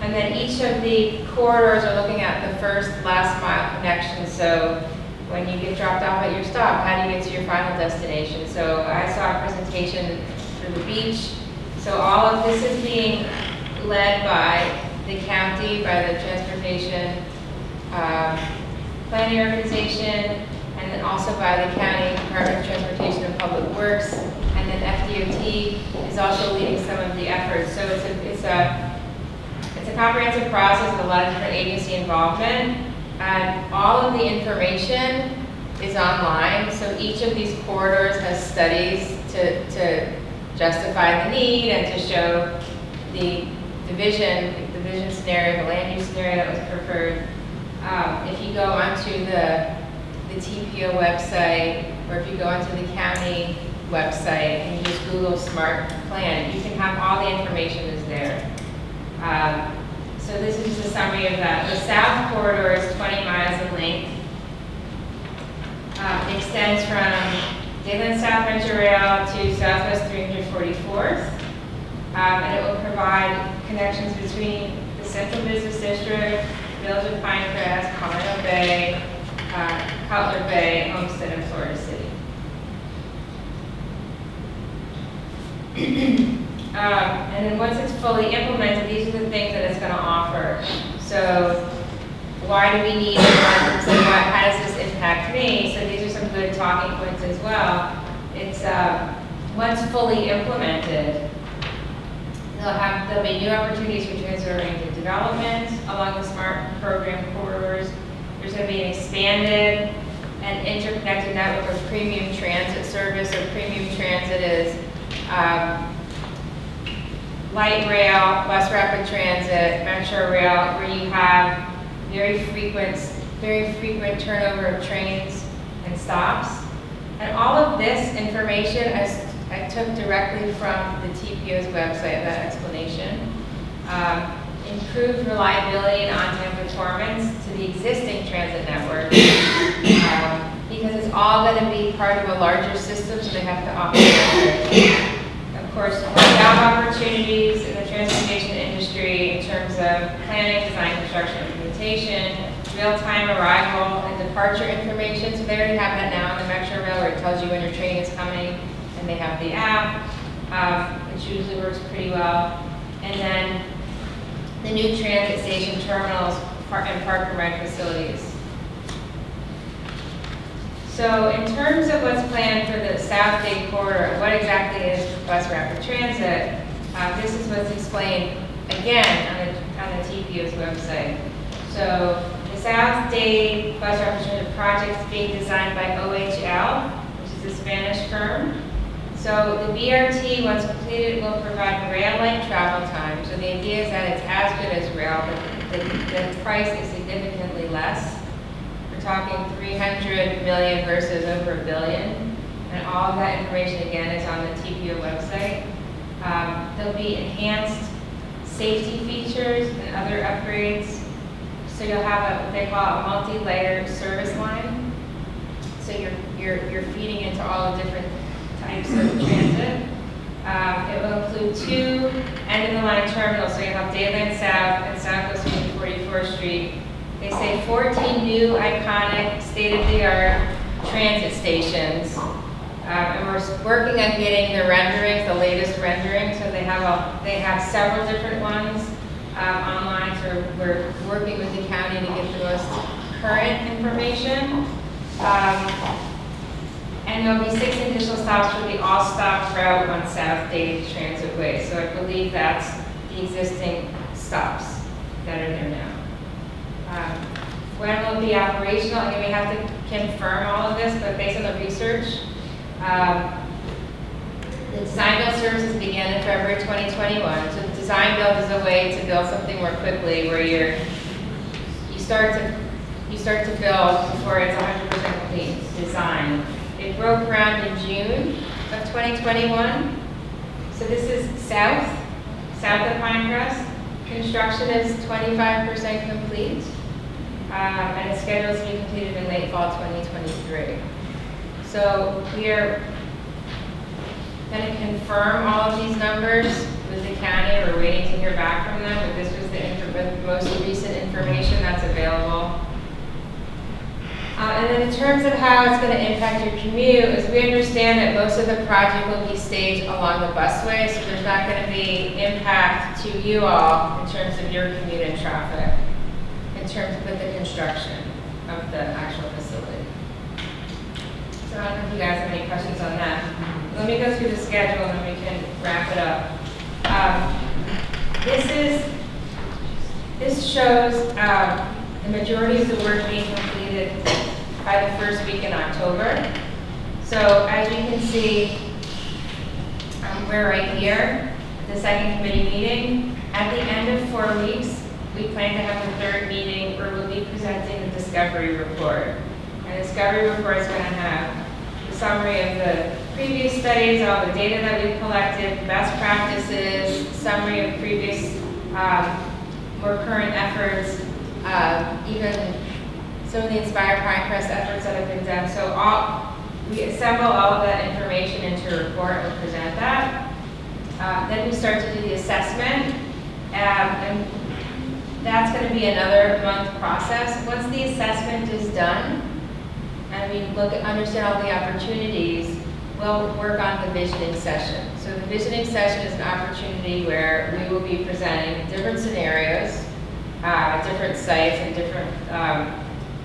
And then each of the corridors are looking at the first last mile connection. So when you get dropped off at your stop, how do you get to your final destination? So I saw a presentation for the beach. So all of this is being led by the county, by the transportation planning organization, and then also by the county Department of Transportation and Public Works, and then FDOT is also leading some of the efforts. So it's a comprehensive process with a lot of different agency involvement, and all of the information is online. So each of these corridors has studies to justify the need and to show the vision scenario, the land use scenario that was preferred. If you go onto the TPO website, or if you go onto the county website and you just Google SMART plan, you can have all the information is there. So this is just a summary of that. The south corridor is 20 miles in length. It extends from Dayland South Metro Rail to Southwest 344th. And it will provide connections between the Central Business District, Village of Pinecrest, Colorado Bay, Cutler Bay, Homestead, and Florida City. And then once it's fully implemented, these are the things that it's going to offer. So why do we need it? So how does this impact me? So these are some good talking points as well. It's once fully implemented, there'll be new opportunities for transit-oriented development along the SMART program corridors. There's going to be an expanded and interconnected network of premium transit service. So premium transit is light rail, bus rapid transit, metro rail, where you have very frequent turnover of trains and stops. And all of this information I took directly from the TPO's website, that explanation. Improved reliability and on-time performance to the existing transit network, because it's all all going to be part of a larger system, so they have to operate. Of course, job opportunities in the transportation industry in terms of planning, design, construction, implementation, real-time arrival and departure information. So they already have that now in the Metro Rail, where it tells you when your train is coming, and they have the app, which usually works pretty well. And then the new transit station terminals and park and ride facilities. So in terms of what's planned for the South Dade corridor, what exactly is bus rapid transit, this is what's explained again on the TPO's website. So the South Dade bus rapid transit project is being designed by OHL, which is a Spanish firm. So the BRT, once completed, will provide rail-like travel time. So the idea is that it's as good as rail, but the price is significantly less. We're talking 300 million versus over $1 billion. And all of that information, again, is on the TPO website. There'll be enhanced safety features and other upgrades. So you'll have what they call a multi-layered service line. So you're feeding into all the different types of transit. It will include 2 end-of-the-line terminals, so you'll have Dayland South and Southwest 44th Street. They say 14 new iconic state-of-the-art transit stations. And we're working on getting the renderings, the latest renderings, so they have several different ones online, so we're working with the county to get the most current information. And there'll be 6 additional stops for the all-stop route on South Dade Transit Way. So I believe that's the existing stops that are there now. When will it be operational? Again, we have to confirm all of this, but based on the research, the design build services began in February 2021. So the design build is a way to build something more quickly, where you start to build before it's 100% complete design. It broke ground in June of 2021. So this is south of Pinecrest. Construction is 25% complete, and it's scheduled to be completed in late fall 2023. So we are going to confirm all of these numbers with the county. We're waiting to hear back from them, but this was the most recent information that's available. And then in terms of how it's going to impact your commute, is we understand that most of the project will be staged along the busway, so there's not going to be impact to you all in terms of your commute and traffic, in terms of the construction of the actual facility. So I don't know if you guys have any questions on that. Let me go through the schedule and then we can wrap it up. This shows the majority of the work being completed by the first week in October. So as you can see, we're right here, the second committee meeting. At the end of 4 weeks, we plan to have the 3rd meeting where we'll be presenting the discovery report. And the discovery report is going to have the summary of the previous studies, all the data that we've collected, best practices, summary of previous more current efforts, even some of the Inspire Pinecrest efforts that have been done. So we assemble all of that information into a report and present that. Then we start to do the assessment, and that's going to be another month process. Once the assessment is done, and we understand all the opportunities, we'll work on the visioning session. So the visioning session is an opportunity where we will be presenting different scenarios, different sites and different,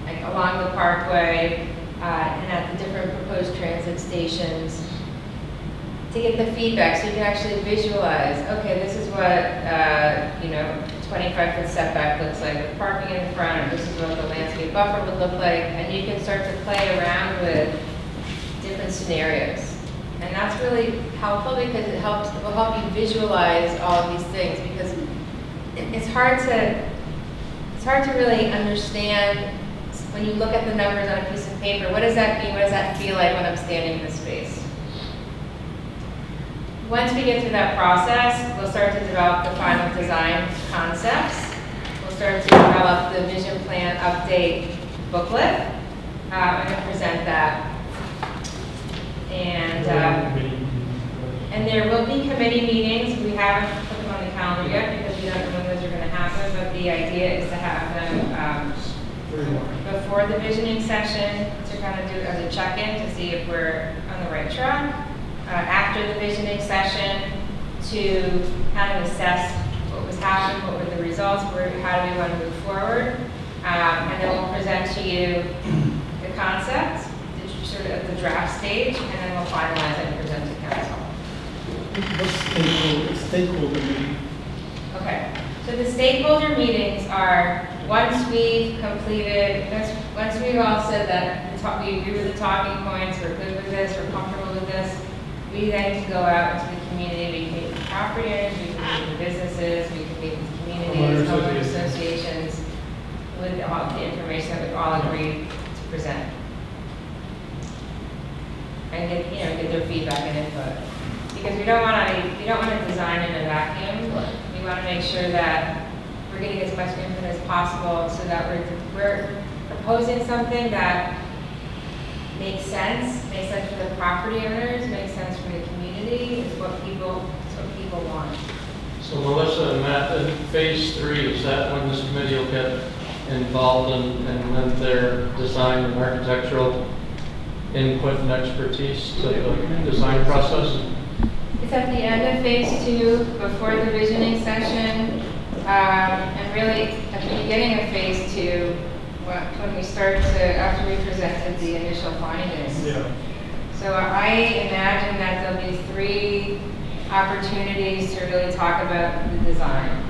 like along the parkway and at the different proposed transit stations to get the feedback so you can actually visualize, okay, this is what, 25-foot setback looks like with parking in front, or this is what the landscape buffer would look like, and you can start to play around with different scenarios. And that's really helpful because it will help you visualize all of these things, because it's hard to really understand when you look at the numbers on a piece of paper. What does that mean? What does that feel like when I'm standing in this space? Once we get through that process, we'll start to develop the final design concepts. We'll start to develop the vision plan update booklet and then present that And there will be committee meetings. We haven't put them on the calendar yet because we don't know when those are going to happen, but the idea is to have them before the visioning session to kind of do it as a check-in to see if we're on the right track. After the visioning session to kind of assess what was happening, what were the results, how do we want to move forward. And then we'll present to you the concept, sort of at the draft stage, and then we'll finalize it and present to council. What's stakeholder meeting? Okay, so the stakeholder meetings are, once we've completed, once we've all said that we agree with the talking points, we're good with this, we're comfortable with this, we then can go out into the community, we can meet with property owners, we can meet with businesses, we can meet with communities, homeowner associations, with all the information that we've all agreed to present. And get their feedback and input. Because we don't want to design in a vacuum. We want to make sure that we're getting as much input as possible so that we're proposing something that makes sense for the property owners, makes sense for the community, is what people want. So Melissa and Matt, in phase 3, is that when this committee will get involved and lend their design and architectural input and expertise to the design process? It's at the end of phase 2, before the visioning session, and really at the beginning of phase 2, when we start after we presented the initial findings. Yeah. So I imagine that there'll be 3 opportunities to really talk about the design.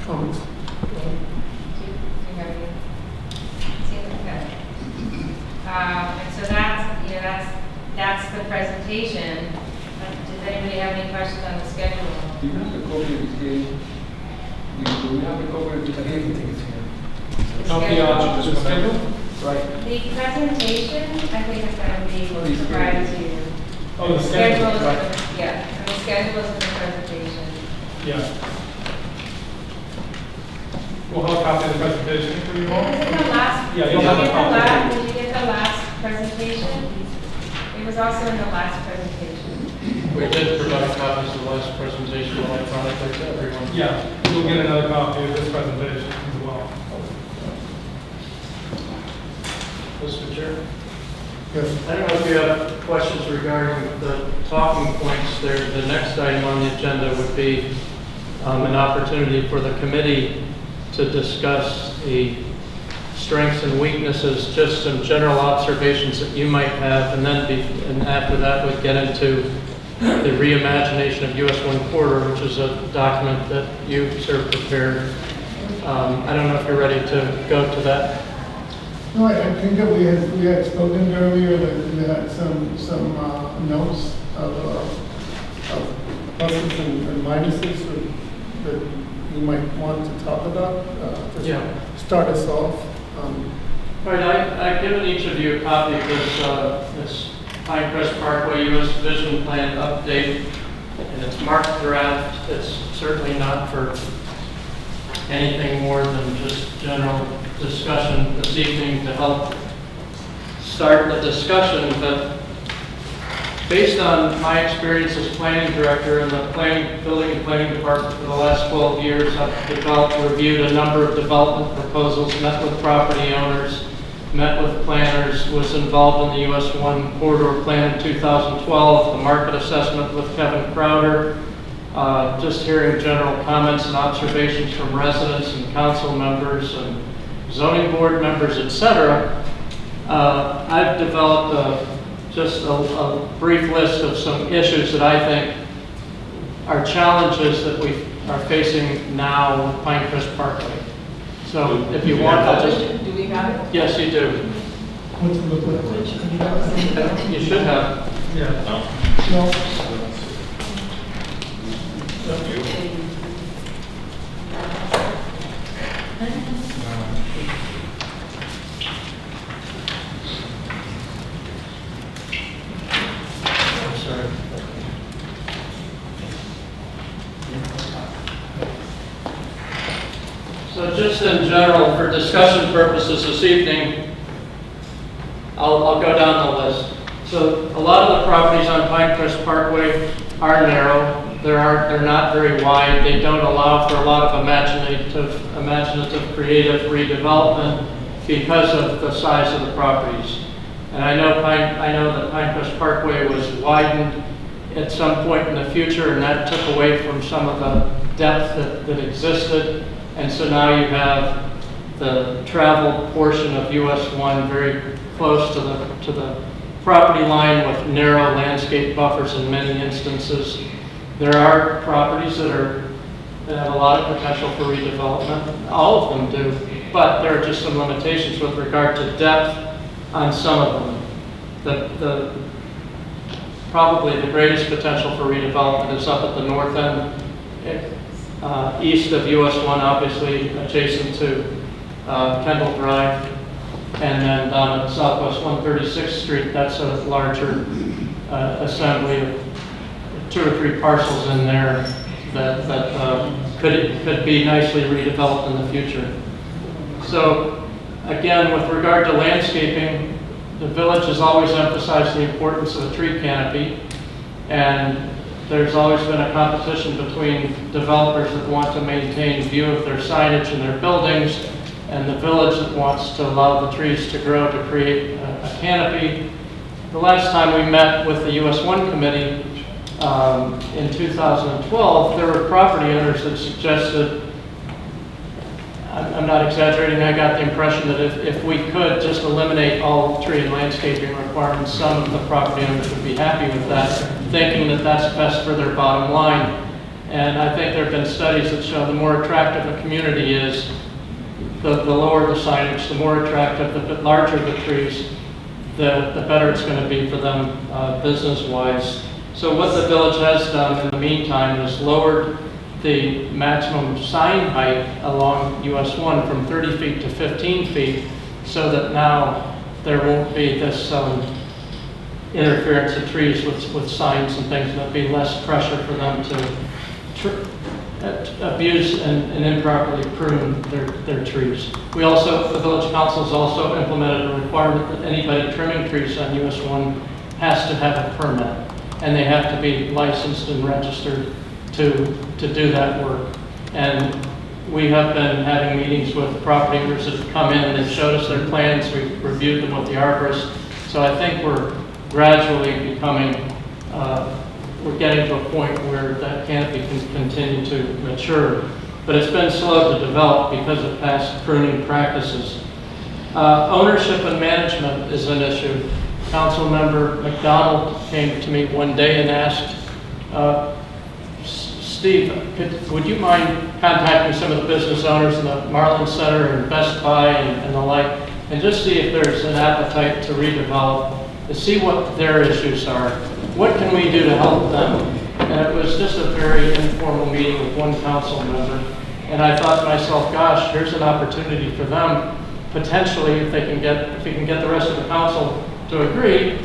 Comments? And so that's the presentation. Does anybody have any questions on the schedule? Do you have the copy of the schedule? Do we have the copy of the schedule? The schedule? Right. The presentation, I think is going to be provided to you. Oh, the schedule, is right. Yeah, and the schedule is in the presentation. Yeah. We'll have a copy of the presentation for you all. Is it the last? Yeah, you'll have a copy. Did you get the last presentation? It was also in the last presentation. We did provide copies of the last presentation electronically to everyone. Yeah, you'll get another copy of this presentation as well. Mr. Chair? Yes. I don't know if you have questions regarding the talking points there. The next item on the agenda would be an opportunity for the committee to discuss the strengths and weaknesses, just some general observations that you might have, and after that we'd get into the reimagination of US1 corridor, which is a document that you sort of prepared. I don't know if you're ready to go to that. No, I think that we had spoken earlier that we had some notes of pluses and minuses that you might want to talk about to start us off. All right, I've given each of you a copy of this Pinecrest Parkway U.S. Vision Plan update, and it's marked draft. It's certainly not for anything more than just general discussion this evening to help start the discussion, but based on my experience as planning director in the building and planning department for the last 12 years, I've developed, reviewed a number of development proposals, met with property owners, met with planners, was involved in the US1 corridor plan in 2012, the market assessment with Kevin Crowder, just hearing general comments and observations from residents and council members and zoning board members, etc. I've developed just a brief list of some issues that I think are challenges that we are facing now with Pinecrest Parkway. So if you want, I'll just... Do we have it? Yes, you do. What's it look like? You should have. Yeah. No. I'm sorry. So So just in general, for discussion purposes this evening, I'll go down the list. So a lot of the properties on Pinecrest Parkway are narrow. They're not very wide. They don't allow for a lot of imaginative, creative redevelopment because of the size of the properties. And I know that Pinecrest Parkway was widened at some point in the future, and that took away from some of the depth that existed. And so now you have the traveled portion of US1 very close to the property line with narrow landscape buffers in many instances. There are properties that have a lot of potential for redevelopment. All of them do, but there are just some limitations with regard to depth on some of them. Probably the greatest potential for redevelopment is up at the north end, east of US1, obviously adjacent to Kendall Drive, and then down at Southwest 136th Street. That's a larger assembly of 2 or 3 parcels in there that could be nicely redeveloped in the future. So again, with regard to landscaping, the village has always emphasized the importance of a tree canopy, and there's always been a competition between developers that want to maintain view of their signage and their buildings, and the village that wants to allow the trees to grow to create a canopy. The last time we met with the US1 committee in 2012, there were property owners that suggested, I'm not exaggerating, I got the impression that if we could just eliminate all tree and landscaping requirements, some of the property owners would be happy with that, thinking that that's best for their bottom line. And I think there have been studies that show the more attractive a community is, the lower the signage, the more attractive, the larger the trees, the better it's going to be for them business-wise. So what the village has done in the meantime is lowered the maximum sign height along US1 from 30 feet to 15 feet, so that now there won't be this interference of trees with signs and things. There'll be less pressure for them to abuse and improperly prune their trees. The village council has also implemented a requirement that anybody trimming trees on US1 has to have a permit, and they have to be licensed and registered to do that work. And we have been having meetings with property owners that have come in and they've showed us their plans. We've reviewed them with the arborist. So I think we're gradually becoming, we're getting to a point where that canopy can continue to mature. But it's been slow to develop because of past pruning practices. Ownership and management is an issue. Councilmember McDonald came to me one day and asked, Steve, would you mind contacting some of the business owners in the Marlin Center and Best Buy and the like, and just see if there's an appetite to redevelop, to see what their issues are. What can we do to help them? And it was just a very informal meeting with one council member. And I thought to myself, gosh, here's an opportunity for them, potentially, if we can get the rest of the council to agree,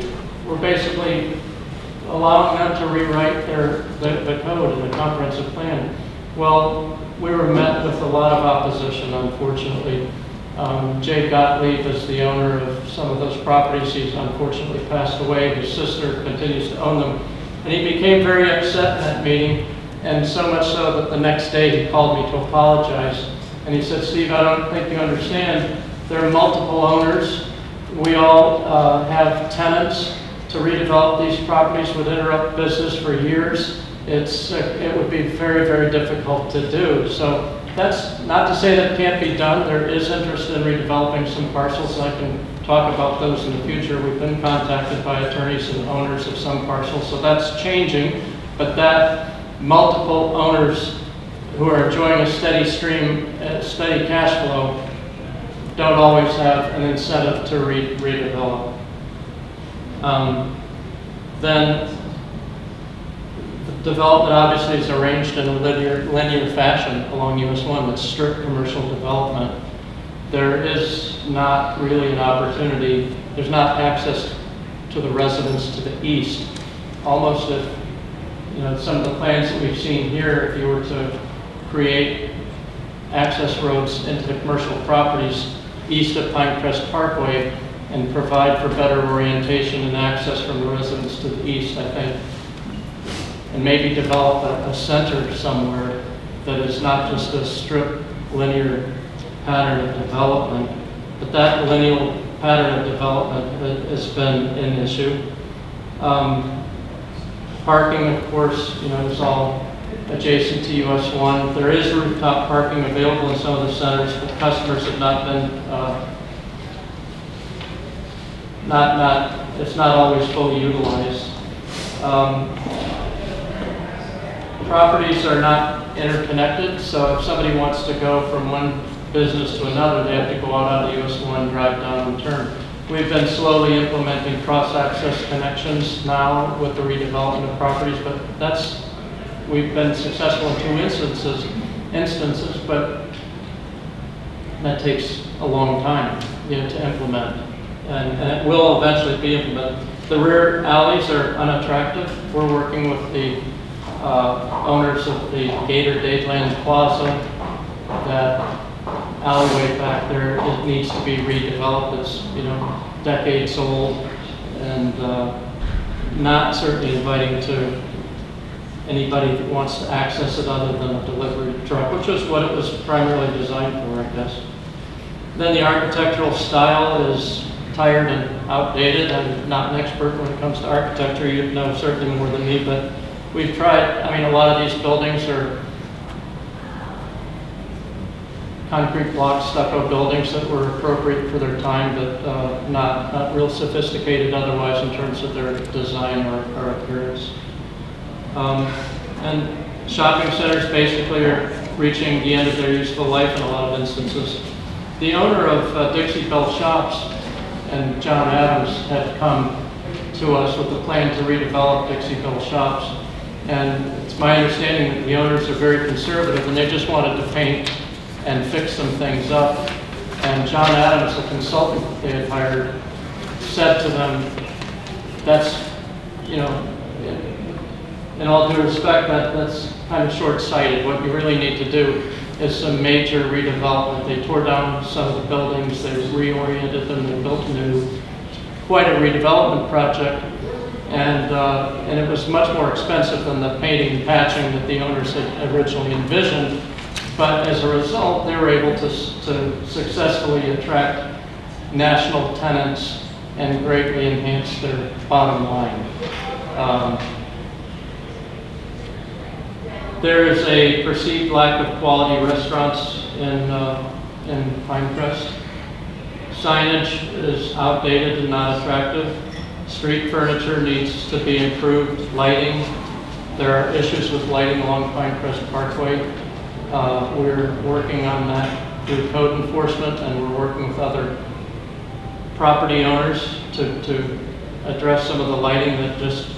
we're basically allowing them to rewrite the code and the comprehensive plan. Well, we were met with a lot of opposition, unfortunately. Jay Gottlieb is the owner of some of those properties. He's unfortunately passed away. His sister continues to own them. And he became very upset in that meeting, and so much so that the next day he called me to apologize. And he said, Steve, I don't think you understand. There are multiple owners. We all have tenants. To redevelop these properties would interrupt business for years. It would be very, very difficult to do. So that's not to say that it can't be done. There is interest in redeveloping some parcels. I can talk about those in the future. We've been contacted by attorneys and owners of some parcels, so that's changing. But that multiple owners who are enjoying a steady stream, steady cash flow, don't always have an incentive to redevelop. Then the development obviously is arranged in a linear fashion along US1. It's strict commercial development. There is not really an opportunity. There's not access to the residents to the east. Almost if, some of the plans that we've seen here, if you were to create access roads into the commercial properties east of Pinecrest Parkway and provide for better orientation and access from the residents to the east, I think. And maybe develop a center somewhere that is not just a strip linear pattern of development, but that linear pattern of development has been an issue. Parking, of course, is all adjacent to US1. There is rooftop parking available in some of the centers, but customers have not been, it's not always fully utilized. Properties are not interconnected, so if somebody wants to go from one business to another, they have to go out onto US1, drive down and turn. We've been slowly implementing cross-access connections now with the redevelopment of properties, but we've been successful in 2 instances, but that takes a long time, to implement, and it will eventually be implemented. The rear alleys are unattractive. We're working with the owners of the Gator Dadeland Plaza. That alleyway back there, it needs to be redeveloped. It's decades old, and not certainly inviting to anybody that wants to access it other than a delivery truck, which is what it was primarily designed for, I guess. Then the architectural style is tired and outdated. I'm not an expert when it comes to architecture. You know certainly more than me, but we've tried. A lot of these buildings are concrete block stucco buildings that were appropriate for their time, but not real sophisticated otherwise in terms of their design or appearance. And shopping centers basically are reaching the end of their useful life in a lot of instances. The owner of Dixie Bell Shops and John Adams had come to us with a plan to redevelop Dixie Bell Shops. And it's my understanding that the owners are very conservative and they just wanted to paint and fix some things up. And John Adams, the consultant that they had hired, said to them, that's, in all due respect, that's kind of short-sighted. What you really need to do is some major redevelopment. They tore down some of the buildings, they reoriented them, they built new, quite a redevelopment project. And it was much more expensive than the painting and patching that the owners had originally envisioned. But as a result, they were able to successfully attract national tenants and greatly enhance their bottom line. There is a perceived lack of quality restaurants in Pinecrest. Signage is outdated and not attractive. Street furniture needs to be improved. Lighting, there are issues with lighting along Pinecrest Parkway. We're working on that through code enforcement, and we're working with other property owners to address some of the lighting that just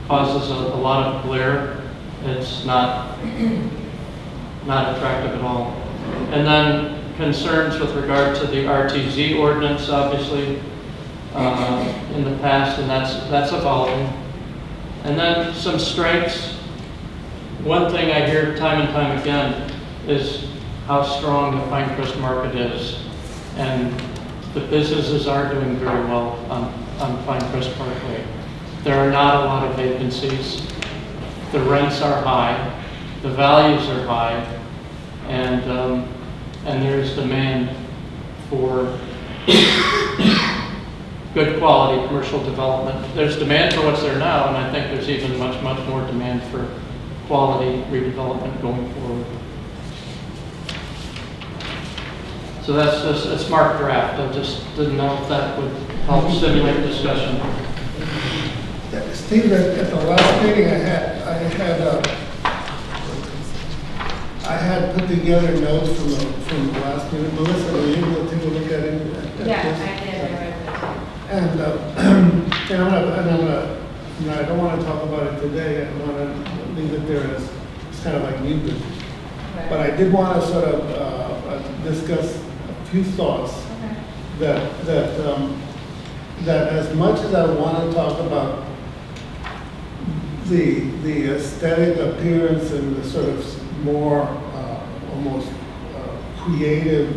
causes a lot of glare. It's not attractive at all. And then concerns with regard to the RTZ ordinance, obviously, in the past, and that's evolving. And then some strengths. One thing I hear time and time again is how strong the Pinecrest market is. And the businesses are doing very well on Pinecrest Parkway. There are not a lot of vacancies. The rents are high, the values are high, and there's demand for good quality commercial development. There's demand for what's there now, and I think there's even much more demand for quality redevelopment going forward. So that's just a smart draft. I just didn't know if that would help stimulate discussion. Steve, at the last meeting I had put together notes from the last meeting. Melissa, were you able to take a look at it? Yes, I did. I read it. And I don't want to talk about it today. I want to leave it there as it's kind of like new business. Right. But I did want to sort of discuss a few thoughts. Okay. That as much as I want to talk about the aesthetic appearance and the sort of more almost creative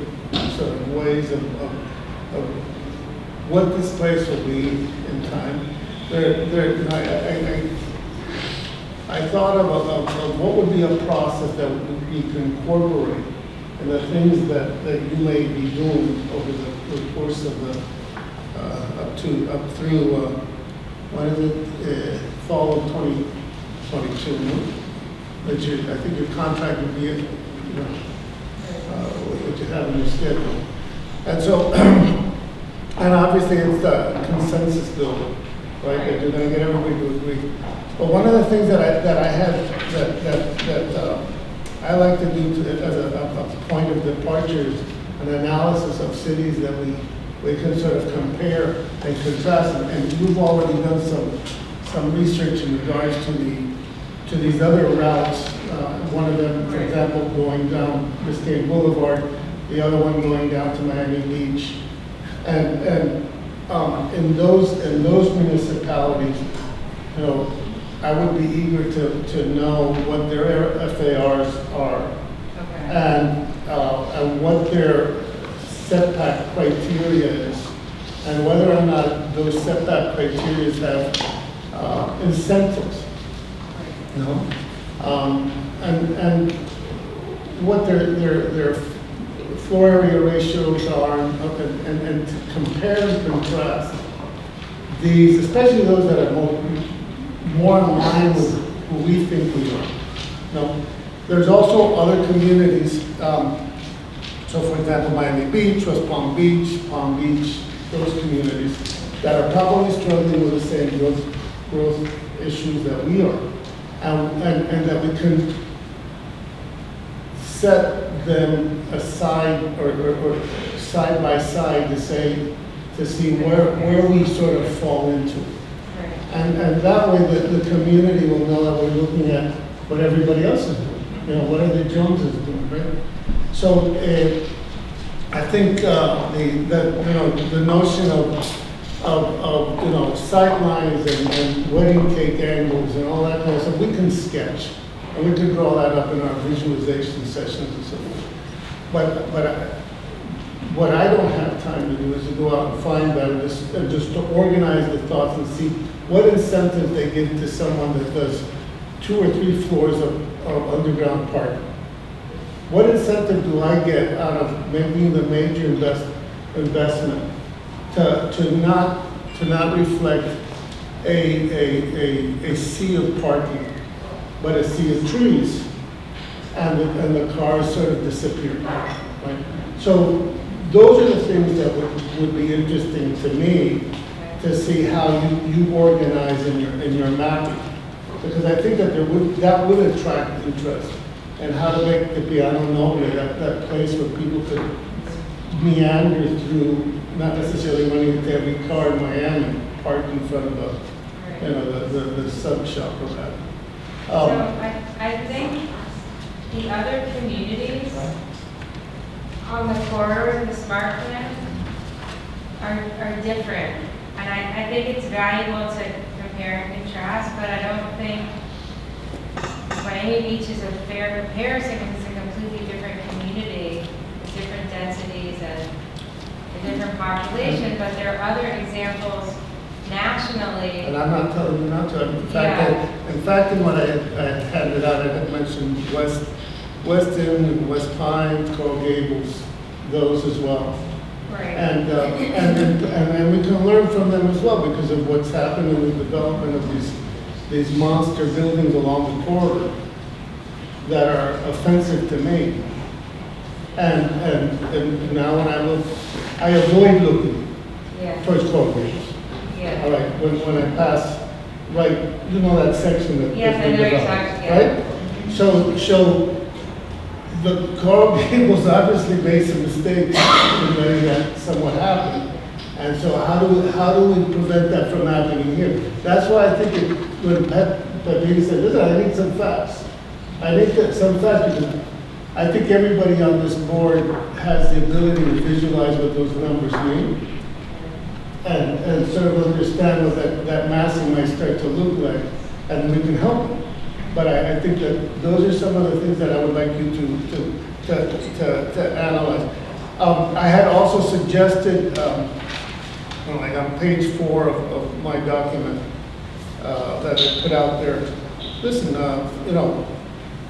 sort of ways of what this place will be in time. I thought of what would be a process that we could incorporate and the things that you may be doing over the course of the up through what is it, fall of 2022. I think your contract would be, what you have in your schedule. And so, and obviously it's the consensus building, right? That you're going to get everybody to agree. But one of the things that I had that I like to do as a point of departure is an analysis of cities that we can sort of compare and contrast. And you've already done some research in regards to these other routes. One of them, for example, going down Biscayne Boulevard, the other one going down to Miami Beach. And in those municipalities, you know, I would be eager to know what their FARs are, and what their setback criteria is, and whether or not those setback criteria have incentives, you know, and what their floor area ratios are, and to compare and contrast these, especially those that are more in line with who we think we are. Now, there's also other communities. So, for example, Miami Beach, West Palm Beach, those communities that are probably struggling with the same growth issues that we are, and that we can set them aside or side by side to see where we sort of fall into. And that way the community will know that we're looking at what everybody else is doing. You know, what are the Joneses doing, right? So I think the notion of sight lines and wedding cake angles and all that kind of stuff, we can sketch and we can draw that up in our visualization sessions and so forth. But what I don't have time to do is to go out and find that and just to organize the thoughts and see what incentives they give to someone that does 2 or 3 floors of underground parking. What incentive do I get out of making the major investment to not reflect a sea of parking, but a sea of trees, and the cars sort of disappear, right? So those are the things that would be interesting to me to see how you organize in your mapping, because I think that that would attract interest, and how to make the Piano Noble that place where people could meander through, not necessarily running into every car in Miami, parked in front of the sub shop or that. So I think the other communities on the corridor of the SMART plan are different. And I think it's valuable to compare and contrast, but I don't think Miami Beach is a fair comparison because it's a completely different community with different densities and a different population, but there are other examples nationally. And I'm not telling you not to. In fact, in what I had handed out, I had mentioned West End, West Pine, Coral Gables, those as well. Right. And we can learn from them as well because of what's happened in the development of these monster buildings along the corridor that are offensive to me. And now when I look, I avoid looking towards Coral Gables. Yeah. All right, when I pass, right, you know that section that. Yes, I know you're talking about. Right? So the Coral Gables obviously made some mistakes in letting that somewhat happen. And so how do we prevent that from happening here? That's why I think when Pat Beatty said, listen, I need some facts. I need some facts because I think everybody on this board has the ability to visualize what those numbers mean and sort of understand what that massing might start to look like, and we can help them. But I think that those are some of the things that I would like you to to analyze. I had also suggested, like on page 4 of my document that I put out there, listen, you know,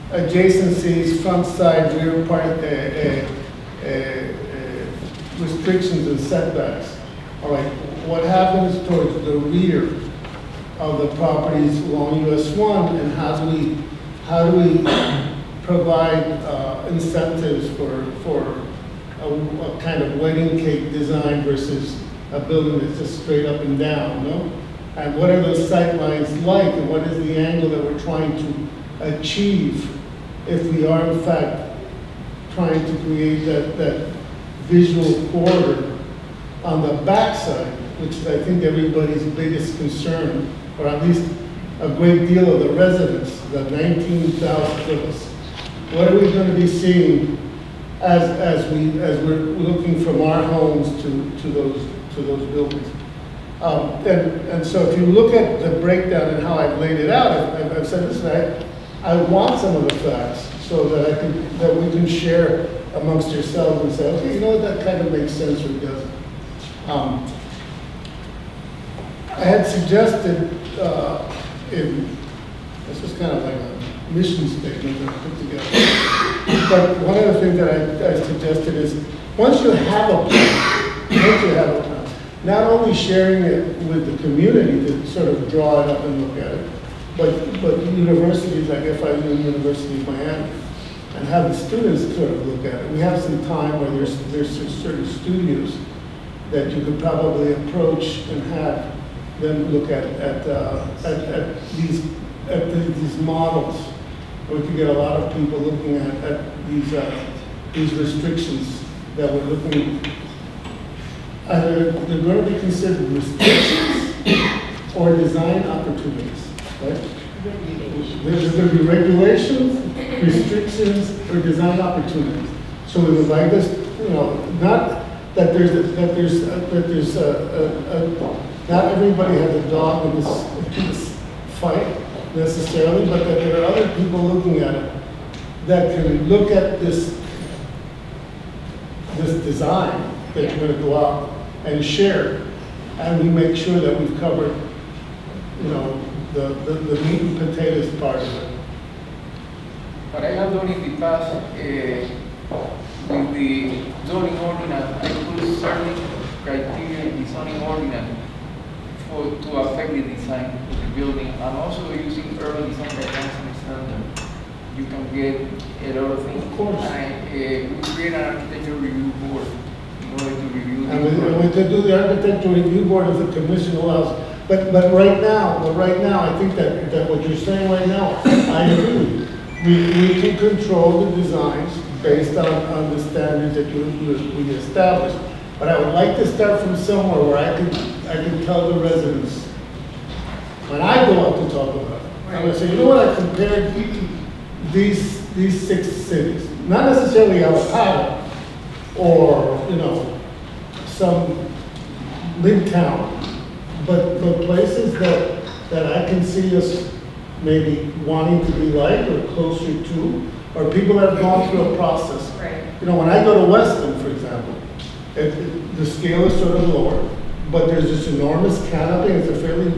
adjacencies, front side, rear part, restrictions and setbacks. All right, what happens towards the rear of the properties along US1, and how do we provide incentives for a kind of wedding cake design versus a building that's just straight up and down, no? And what are those sight lines like, and what is the angle that we're trying to achieve if we are in fact trying to create that visual corridor on the backside, which is, I think, everybody's biggest concern, or at least a great deal of the residents, the 19,000 of us. What are we going to be seeing as we're looking from our homes to those buildings? And so if you look at the breakdown and how I've laid it out, I've said, listen, I want some of the facts so that we can share amongst yourselves and say, okay, you know, that kind of makes sense or it doesn't. I had suggested, this is kind of like a mission statement that I put together. But one of the things that I suggested is, once you have a plan, not only sharing it with the community to sort of draw it up and look at it, but universities like FIU and University of Miami, and have the students sort of look at it. We have some time where there's certain studios that you could probably approach and have them look at these models. We could get a lot of people looking at these restrictions that we're looking. Either they're going to be considered restrictions or design opportunities, right? There's going to be regulations, restrictions, or design opportunities. So we would like this, you know, not that there's not everybody has a dog in this fight necessarily, but that there are other people looking at it that can look at this design that you're going to go out and share, and we make sure that we've covered, you know, the meat and potatoes part of it. What I have done in the past with the zoning ordinance, I put certain criteria in the zoning ordinance to affect the design of the building. I'm also using urban design guidelines and standard. You can get a lot of things. Of course. We create an architectural review board in order to review And the we could do the architectural review board if the commission allows. But right now, I think that what you're saying right now, I agree. We can control the designs based on the standards that we established. But I would like to start from somewhere where I can tell the residents, when I go out to talk about it, I'm going to say, you know what, I compared these 6 cities. Not necessarily El Paso or, you know, some midtown, but places that I can see us maybe wanting to be like or closer to, or people that have gone through a process. Right. You know, when I go to Weston, for example, the scale is sort of lower, but there's this enormous canopy, it's a fairly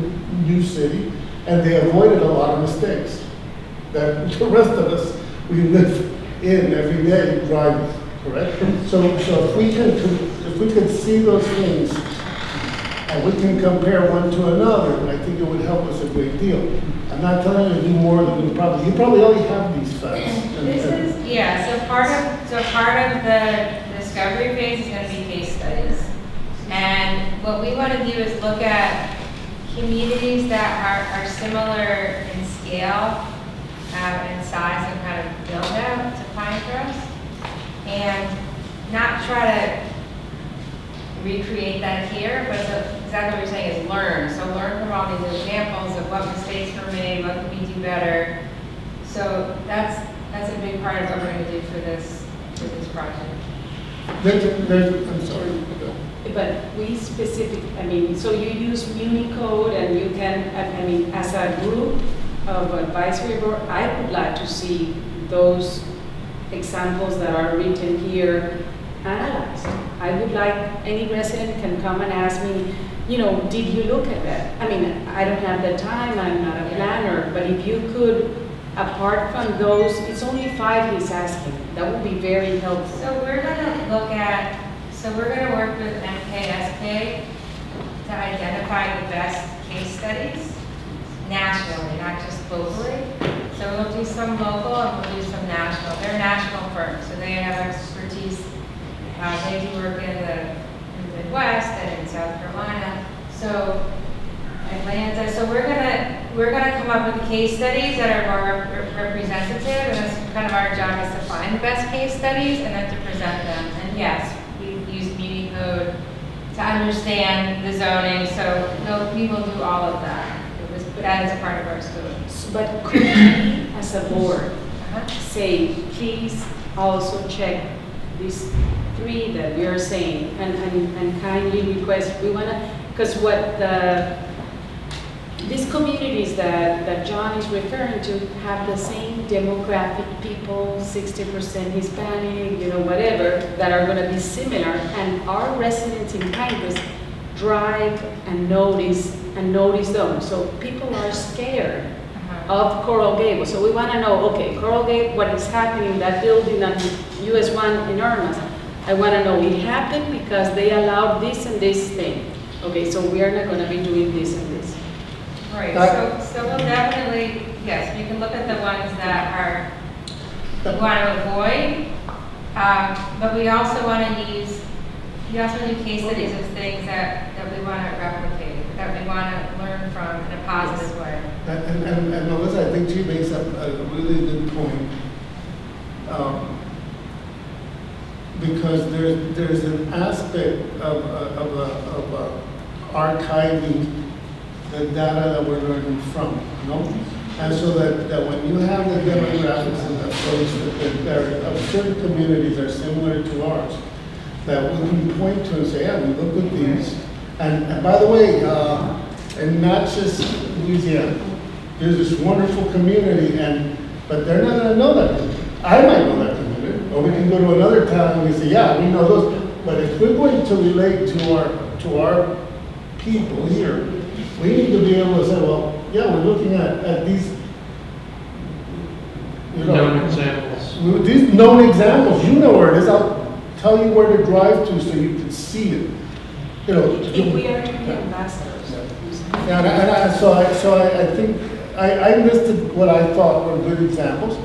new city, and they avoided a lot of mistakes that the rest of us, we live in every day driving, correct? So if we could see those things, and we can compare one to another, I think it would help us a great deal. I'm not telling you to do more than you probably already have these facts. This is, yeah, so part of the discovery phase is going to be case studies. And what we want to do is look at communities that are similar in scale and size and kind of build out to Pinecrest, and not try to recreate that here, but exactly what you're saying is learn. So learn from all these examples of what mistakes were made, what can we do better. So that's a big part of what we're going to do for this project. I'm sorry. But we so you use Unicode and you can, as a group of advisory board, I would like to see those examples that are written here analyzed. I would like any resident can come and ask me, did you look at that? I mean, I don't have the time, I'm not a planner, but if you could, apart from those, it's only 5 he's asking. That would be very helpful. So we're gonna work with MKSK to identify the best case studies nationally, not just locally. So we'll do some local and we'll do some national. They're national firms, so they have expertise in how they do work in the Midwest and in South Carolina. So Atlanta. So we're gonna come up with case studies that are more representative, and that's kind of our job is to find the best case studies and then to present them. And yes, we use Muni Code to understand the zoning. So we will do all of that. That is a part of our scope. But could we, as a board, Uh-huh. say, please also check these 3 that you're saying, and kindly request, we wanna, because these communities that John is referring to have the same demographic people, 60% Hispanic, whatever, that are gonna be similar, and our residents in Pinecrest drive and notice them. So people are scared of Coral Gables. So we want to know, okay, Coral Gables, what is happening, that building on US1 enormous. I want to know it happened because they allowed this and this thing. Okay, so we are not going to be doing this and this. Right, so we'll definitely, yes, you can look at the ones that we want to avoid, but we also want to do case studies of things that we want to replicate, that we want to learn from in a positive way. And Melissa, I think she makes up a really good point. Because there's an aspect of archiving the data that we're learning from, And so that when you have the demographics and the folks that of certain communities are similar to ours, that we can point to and say, yeah, we look at these. And by the way, and not just Louisiana, there's this wonderful community, but they're not gonna know that. I might know that community, or we can go to another town and we say, yeah, we know those. But if we're going to relate to our people here, we need to be able to say, well, yeah, we're looking at these, Known examples. These known examples. You know where it is. I'll tell you where to drive to so you can see it. If we are the ambassadors. Yeah, so I think I listed what I thought were good examples,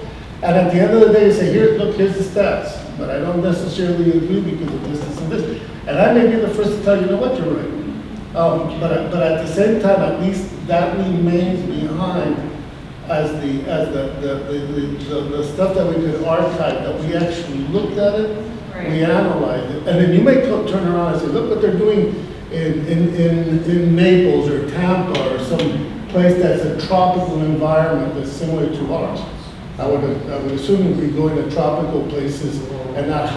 and at the end of the day, you say, here's the stats, but I don't necessarily agree because of this and this, and I may be the first to tell you, what, you're right. But at the same time, at least that remains behind as the stuff that we could archive, that we actually looked at it, Right. we analyzed it, and then you may turn around and say, look what they're doing in Naples or Tampa or some place that's a tropical environment that's similar to ours. I would assume we'd be going to tropical places and not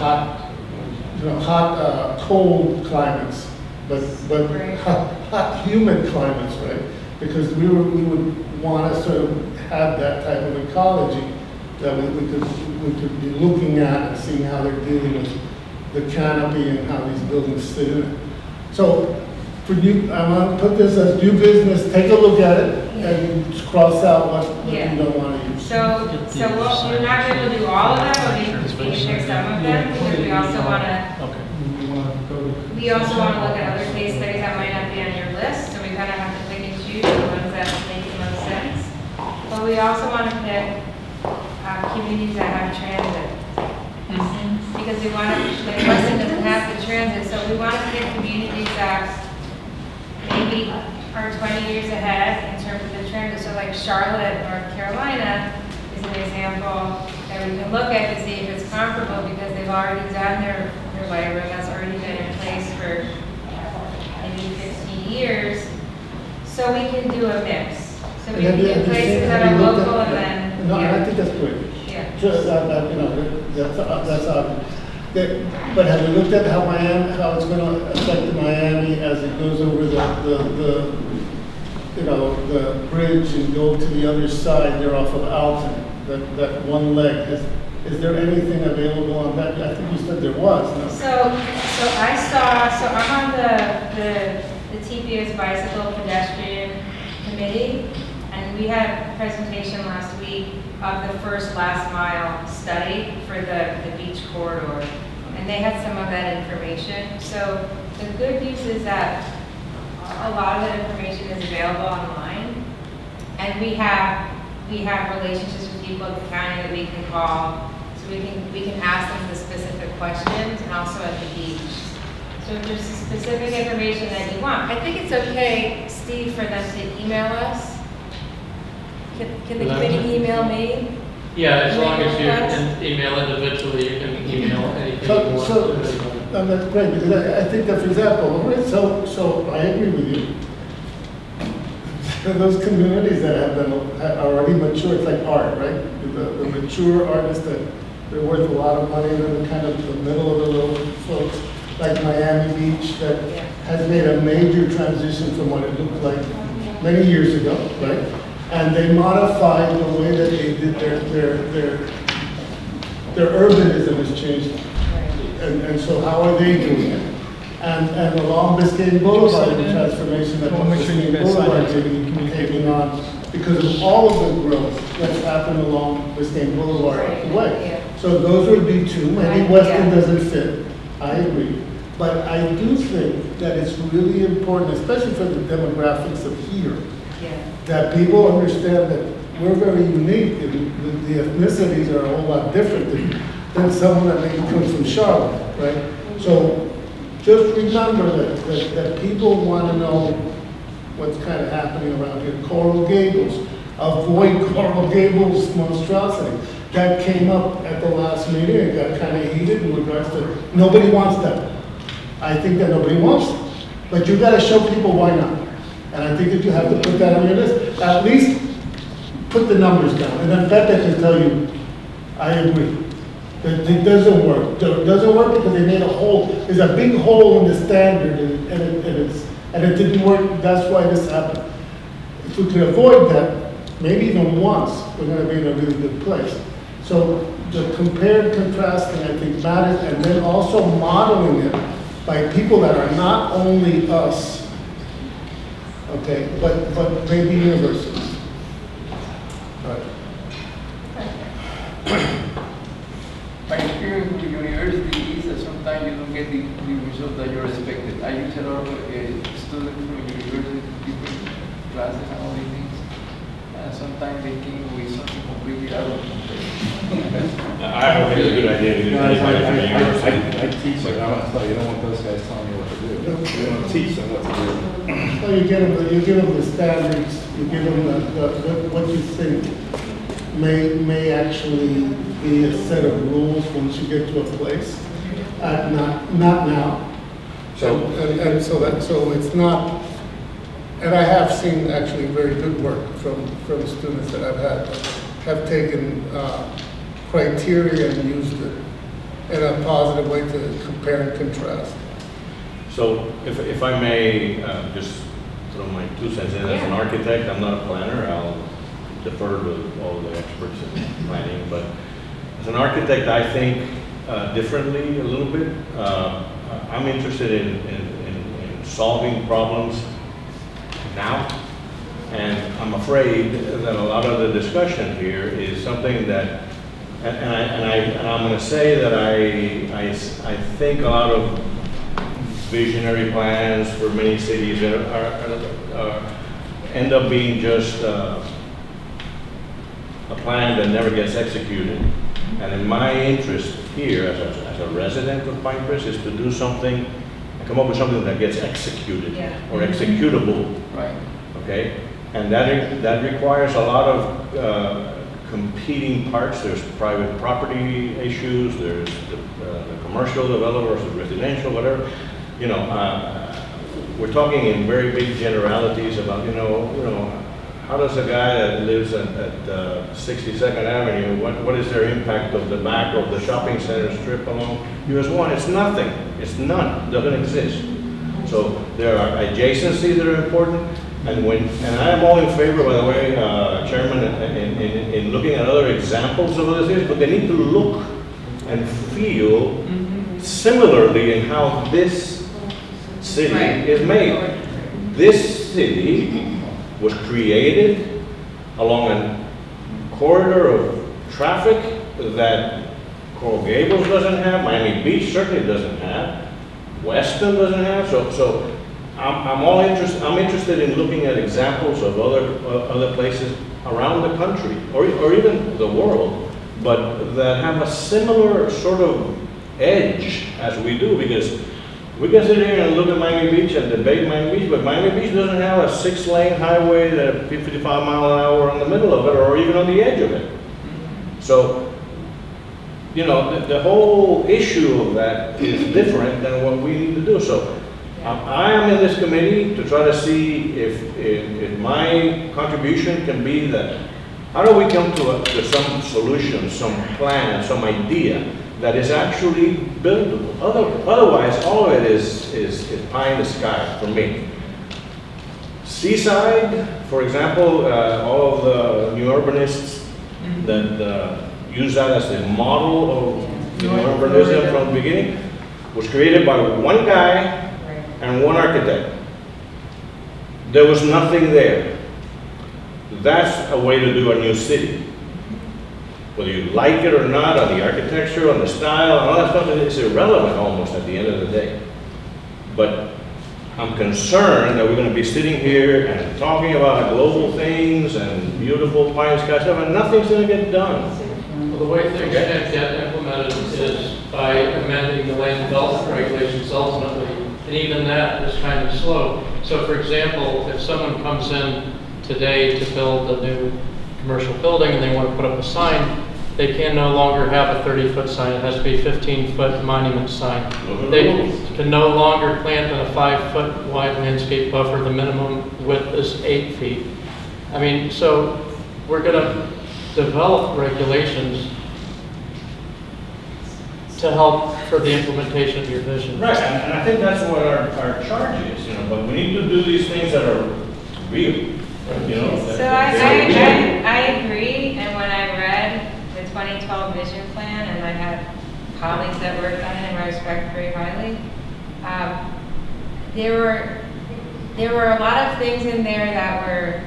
cold climates, but Right. hot humid climates, right? Because we would want to sort of have that type of ecology that we could be looking at and seeing how they're dealing with the canopy and how these buildings fit in it. So for you, I want to put this as new business. Take a look at it and cross out what you don't want to use. So we're not going to do all of them, but we can pick some of them, because we also want to look at other case studies that might not be on your list, so we kind of have to pick and choose the ones that make the most sense. But we also want to pick communities that have transit. Because we want to, like Weston doesn't have the transit, so we want to pick communities that maybe are 20 years ahead in terms of the transit. So like Charlotte, North Carolina is an example that we can look at to see if it's comparable, because they've already done their light rail that's already been in place for maybe 15 years. So we can do a mix. So we can do places that are local and then. No, I think that's great. Yeah. Just that's obvious. But have you looked at how it's going to affect Miami as it goes over the bridge and go to the other side? They're off of Alton. That one leg. Is there anything available on that? I think you said there was, no? So I'm on the TPO's Bicycle Pedestrian Committee, and we had a presentation last week of the first last mile study for the beach corridor, and they had some of that information. So the good news is that a lot of that information is available online, and we have relationships with people at the county that we can call, so we can ask them the specific questions, and also at the beach. So if there's specific information that you want, I think it's okay, Steve, for them to email us. Can the committee email me? Yeah, as long as you Email us? can email individually, you can email anything you want. That's great, because I think that, for example, right, so I agree with you. Those communities that are already mature, it's like art, right? The mature artists that they're worth a lot of money, and then kind of the middle of the road folks, like Miami Beach, that has made a major transition from what it looked like many years ago, right? And they modified the way that they did their urbanism has changed. And so how are they doing it? And along Biscayne Boulevard, the transformation that Biscayne Boulevard is taking on, because of all of the growth that's happened along Biscayne Boulevard up the way. So those would be two. Maybe Weston doesn't fit. I agree. But I do think that it's really important, especially for the demographics of here, that people understand that we're very unique, and the ethnicities are a whole lot different than someone that maybe comes from Charlotte, right? So just remember that people want to know what's kind of happening around here. Coral Gables, avoid Coral Gables monstrosity. That came up at the last meeting, it got kind of heated in regards to, nobody wants that. I think that nobody wants it. But you got to show people why not. And I think that you have to put that on your list. At least put the numbers down. And then Becca can tell you, I agree. That it doesn't work. It doesn't work because they made a hole. There's a big hole in the standard and it didn't work. That's why this happened. If we can avoid that, maybe even once, we're going to be in a really good place. So the compared contrasting, I think, matters, and then also modeling it by people that are not only us, okay, but maybe universities. Right. My experience with university is that sometimes you don't get the result that you're expected. I use a lot of students from university, different classes and all these things. And sometimes they came with something completely out of context. I don't think it's a good idea to do anybody from the university. I teach them, I'm gonna tell you, you don't want those guys telling you what to do. You don't teach them what to do. Well, you give them the standards, you give them what you think may actually be a set of rules once you get to a place. Not now. So it's not. And I have seen actually very good work from students that I've had that have taken criteria and used it in a positive way to compare and contrast. So if I may just throw my 2 cents in, as an architect, I'm not a planner, I'll defer to all the experts in planning, but as an architect, I think differently a little bit. I'm interested in solving problems now, and I'm afraid that a lot of the discussion here is something that, and I'm going to say that I think a lot of visionary plans for many cities end up being just a plan that never gets executed. And in my interest here, as a resident of Pinecrest, is to do something, come up with something that gets executed or executable. Right. Okay, and that requires a lot of competing parts. There's private property issues. There's the commercial developers, the residential, whatever. You know, we're talking in very big generalities about how does a guy that lives at 62nd Avenue, what is their impact of the back of the shopping center strip along US1? It's nothing. It's none. It doesn't exist. So there are adjacencies that are important, And I am all in favor, by the way, Chairman, in looking at other examples of other cities, but they need to look and feel similarly in how this city is made. This city was created along a corridor of traffic that Coral Gables doesn't have, Miami Beach certainly doesn't have, Weston doesn't have. So I'm interested in looking at examples of other places around the country or even the world, but that have a similar sort of edge as we do, because we can sit here and look at Miami Beach and debate Miami Beach, but Miami Beach doesn't have a 6-lane highway at 55 mile an hour in the middle of it or even on the edge of it. So, you know, the whole issue of that is different than what we need to do. So I am in this committee to try to see if my contribution can be that, how do we come to some solution, some plan, some idea that is actually buildable? Otherwise, all of it is pie in the sky for me. Seaside, for example, all of the new urbanists that use that as the model of new urbanism from the beginning was created by one guy and one architect. There was nothing there. That's a way to do a new city. Whether you like it or not, on the architecture, on the style, and all that stuff, it's irrelevant almost at the end of the day. But I'm concerned that we're going to be sitting here and talking about global things and beautiful pie in the sky stuff, and nothing's going to get done. Well, the way things can get implemented is by amending the land development regulations ultimately, and even that is kind of slow. So for example, if someone comes in today to build a new commercial building and they want to put up a sign, they can no longer have a 30-foot sign. It has to be a 15-foot monument sign. They can no longer plant in a 5-foot wide landscape buffer. The minimum width is 8 feet. I mean, so we're going to develop regulations to help for the implementation of your vision. Right, and I think that's what our charge is, you know, but we need to do these things that are real, you know. So I agree, and when I read the 2012 vision plan, and I had colleagues that worked on it and I respect very highly, there were a lot of things in there that were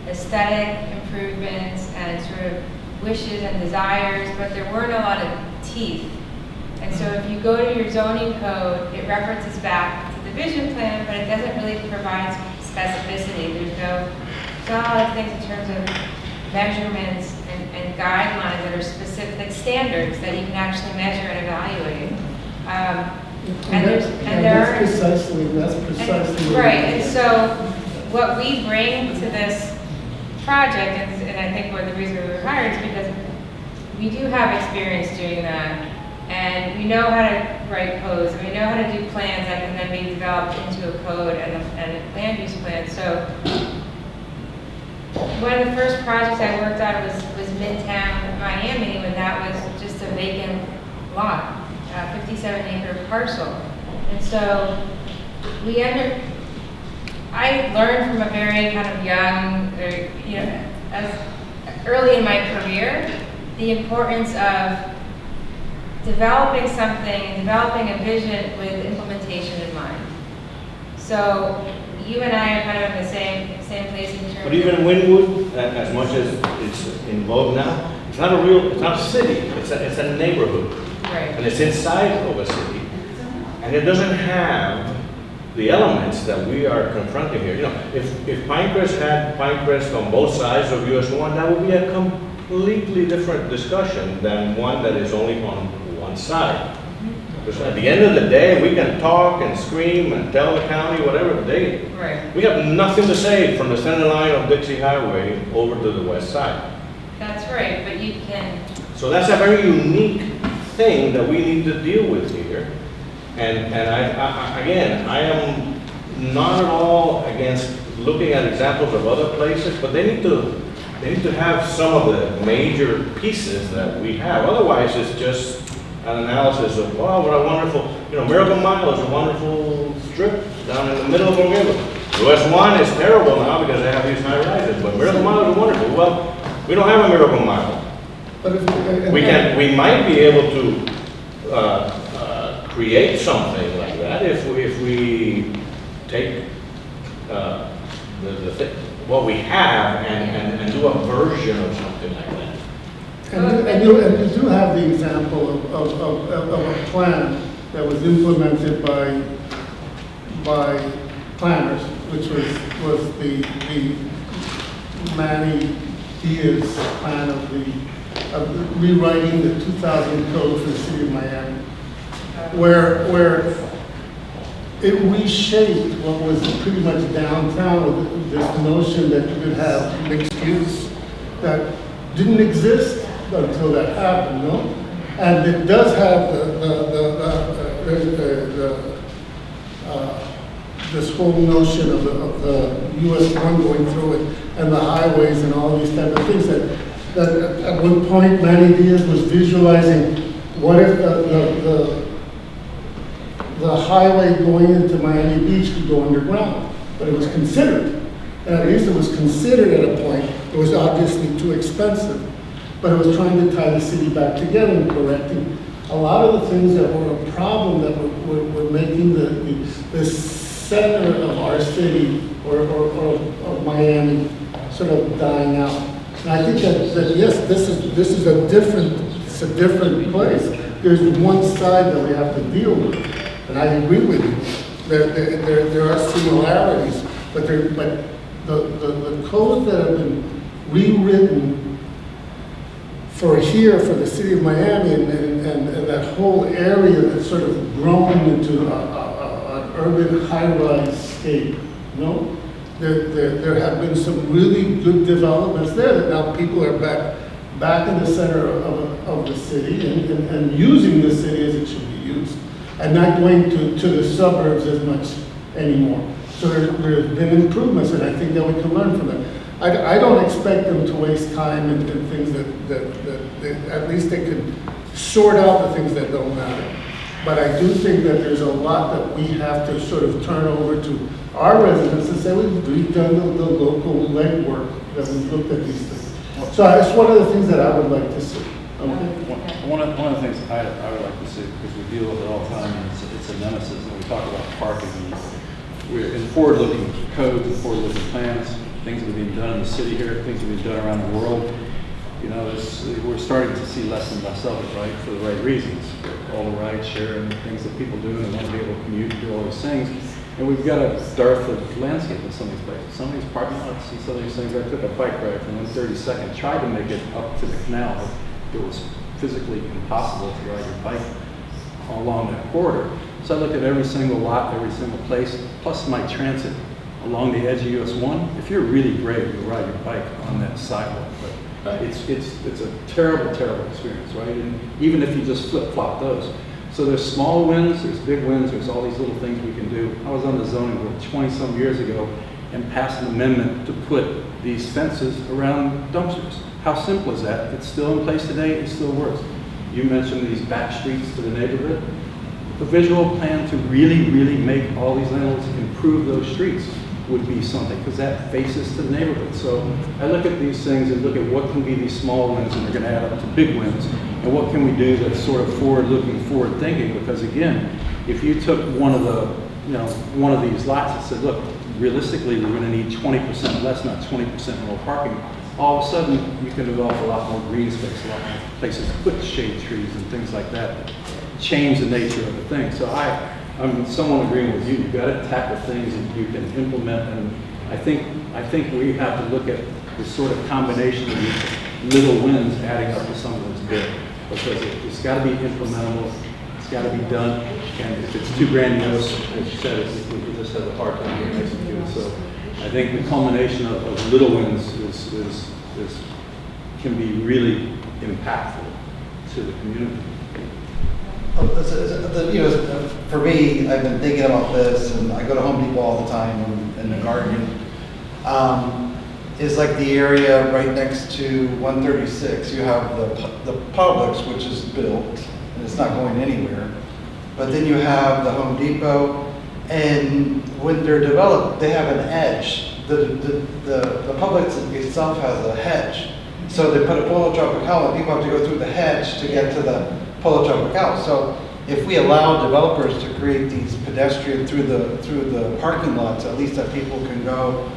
aesthetic improvements and sort of wishes and desires, but there weren't a lot of teeth. And so if you go to your zoning code, it references back to the vision plan, but it doesn't really provide specificity. There's no solid things in terms of measurements and guidelines that are specific standards that you can actually measure and evaluate. That's precisely right. And so what we bring to this project, and I think one of the reasons we were hired is because we do have experience doing that, and we know how to write codes, and we know how to do plans that can then be developed into a code and a land use plan. So one of the first projects I worked on was Midtown Miami, when that was just a vacant lot, a 57-acre parcel. And so I learned from a very kind of young, as early in my career, the importance of developing something and developing a vision with implementation in mind. So you and I are kind of in the same place in terms. But even Wynwood, as much as it's in vogue now, it's not a city. It's a neighborhood, Right. and it's inside of a city, and it doesn't have the elements that we are confronting here. You know, if Pinecrest had Pinecrest on both sides of US1, that would be a completely different discussion than one that is only on one side. Because at the end of the day, we can talk and scream and tell the county whatever Right. we have nothing to say from the center line of Dixie Highway over to the west side. That's right, but you can. So that's a very unique thing that we need to deal with here. And I am not at all against looking at examples of other places, but they need to have some of the major pieces that we have. Otherwise, it's just an analysis of, wow, what a wonderful, Miracle Mile is a wonderful strip down in the middle of O'Gillis. US1 is terrible now because they have these high rises, but Miracle Mile is wonderful. Well, we don't have a Miracle Mile. But if, We might be able to create something like that if we take what we have and do a version of something like that. And you do have the example of a plan that was implemented by planners, which was the Manny Diaz plan of rewriting the 2000 code for the city of Miami, where it reshaped what was pretty much downtown with this notion that you could have mixed use that didn't exist until that happened, no? And it does have this whole notion of the US1 going through it and the highways and all these type of things that at one point Manny Diaz was visualizing what if the highway going into Miami Beach could go underground, but it was considered. And at least it was considered at a point. It was obviously too expensive, but it was trying to tie the city back together and correcting a lot of the things that were a problem that were making the center of our city or of Miami sort of dying out. And I think that yes, this is a different place. There's one side that we have to deal with, and I agree with you. There are similarities, but the codes that have been rewritten for the city of Miami and that whole area that's sort of grown into an urban high-rise scape, you know? There have been some really good developments there that now people are back in the center of the city and using the city as it should be used and not going to the suburbs as much anymore. So there's been improvements, and I think that we can learn from them. I don't expect them to waste time in things that at least they can sort out the things that don't matter. But I do think that there's a lot that we have to sort of turn over to our residents and say we've done the local legwork, that we've looked at these things. So that's one of the things that I would like to see. One of the things I would like to see, because we deal with it all the time, and it's a nemesis, and we talk about parking. We're in forward-looking codes and forward-looking plans, things that are being done in the city here, things that are being done around the world. You know, we're starting to see less and less of it, right, for the right reasons. All the ride share and things that people do, and they want to be able to commute and do all these things. And we've got a dearth of landscape in some of these places. Some of these parking lots and some of these things. I took a bike ride from 132nd, tried to make it up to the canal, but it was physically impossible to ride your bike along that corridor. So I looked at every single lot, every single place, plus my transit along the edge of US1. If you're really brave, you'll ride your bike on that sidewalk. But it's a terrible, terrible experience, right? And even if you just flip-flop those. So there's small wins, there's big wins, there's all these little things we can do. I was on the zoning board 20-some years ago and passed an amendment to put these fences around dumpsters. How simple is that? It's still in place today, it still works. You mentioned these back streets to the neighborhood. The visual plan to really, really make all these landlords improve those streets would be something, because that faces to the neighborhood. So I look at these things and look at what can be these small wins, and they're going to add up to big wins, and what can we do that's sort of forward-looking, forward-thinking. Because again, if you took one of these lots and said, look, realistically, we're going to need 20% less, not 20% more parking, all of a sudden you can develop a lot more green space, a lot more places to put shade trees and things like that, change the nature of the thing. So I'm somewhat agreeing with you. You've got to tackle things that you can implement, and I think we have to look at the sort of combination of these little wins adding up to something that's big, because it's got to be implementable, it's got to be done, and if it's too grandiose, as you said, we just have a hard time getting executed. So I think the culmination of little wins can be really impactful to the community. For me, I've been thinking about this, and I go to Home Depot all the time in the garden. Is like the area right next to 136. You have the Publix, which is built, and it's not going anywhere. But then you have the Home Depot, And when they're developed, they have an edge. The Publix itself has a hedge. So they put a Polo Tropical, and people have to go through the hedge to get to the Polo Tropical. So if we allow developers to create these pedestrian through the parking lots, at least that people can go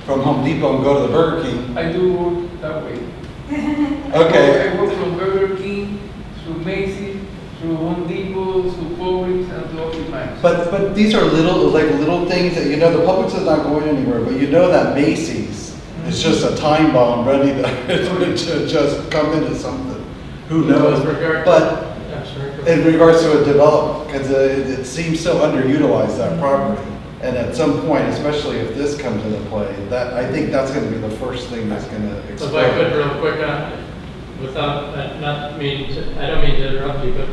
from Home Depot and go to the Burger King. I do work that way. Okay. I work from Burger King, through Macy's, through Home Depot, through Publix, and to Office Max. But these are little things that, the Publix is not going anywhere, but that Macy's is just a time bomb ready to just come into something. Who knows? But in regards to a development, because it seems so underutilized, that property. And at some point, especially if this comes into play, I think that's going to be the first thing that's going to explode. If I could real quick, without, I don't mean to interrupt you, but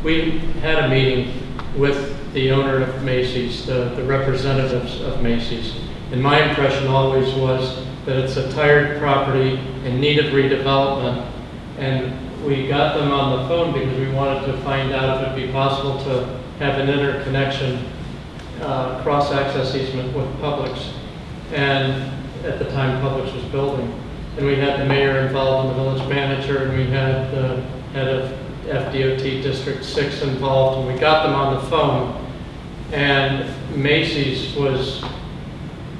we had a meeting with the owner of Macy's, the representatives of Macy's. And my impression always was that it's a tired property in need of redevelopment. And we got them on the phone because we wanted to find out if it'd be possible to have an interconnection, cross-access easement with Publix. And at the time, Publix was building. And we had the mayor involved and the village manager, and we had the head of FDOT District 6 involved, and we got them on the phone. And Macy's was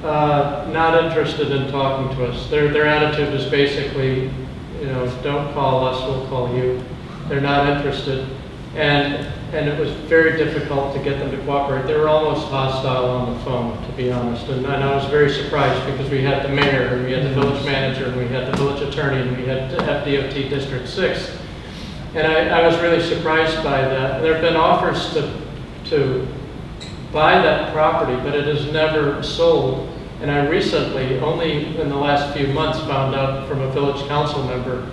not interested in talking to us. Their attitude was basically, don't call us, we'll call you. They're not interested. And it was very difficult to get them to cooperate. They were almost hostile on the phone, to be honest. And I was very surprised because we had the mayor, and we had the village manager, and we had the village attorney, and we had FDOT District 6. And I was really surprised by that. There have been offers to buy that property, but it has never sold. And I recently, only in the last few months, found out from a village council member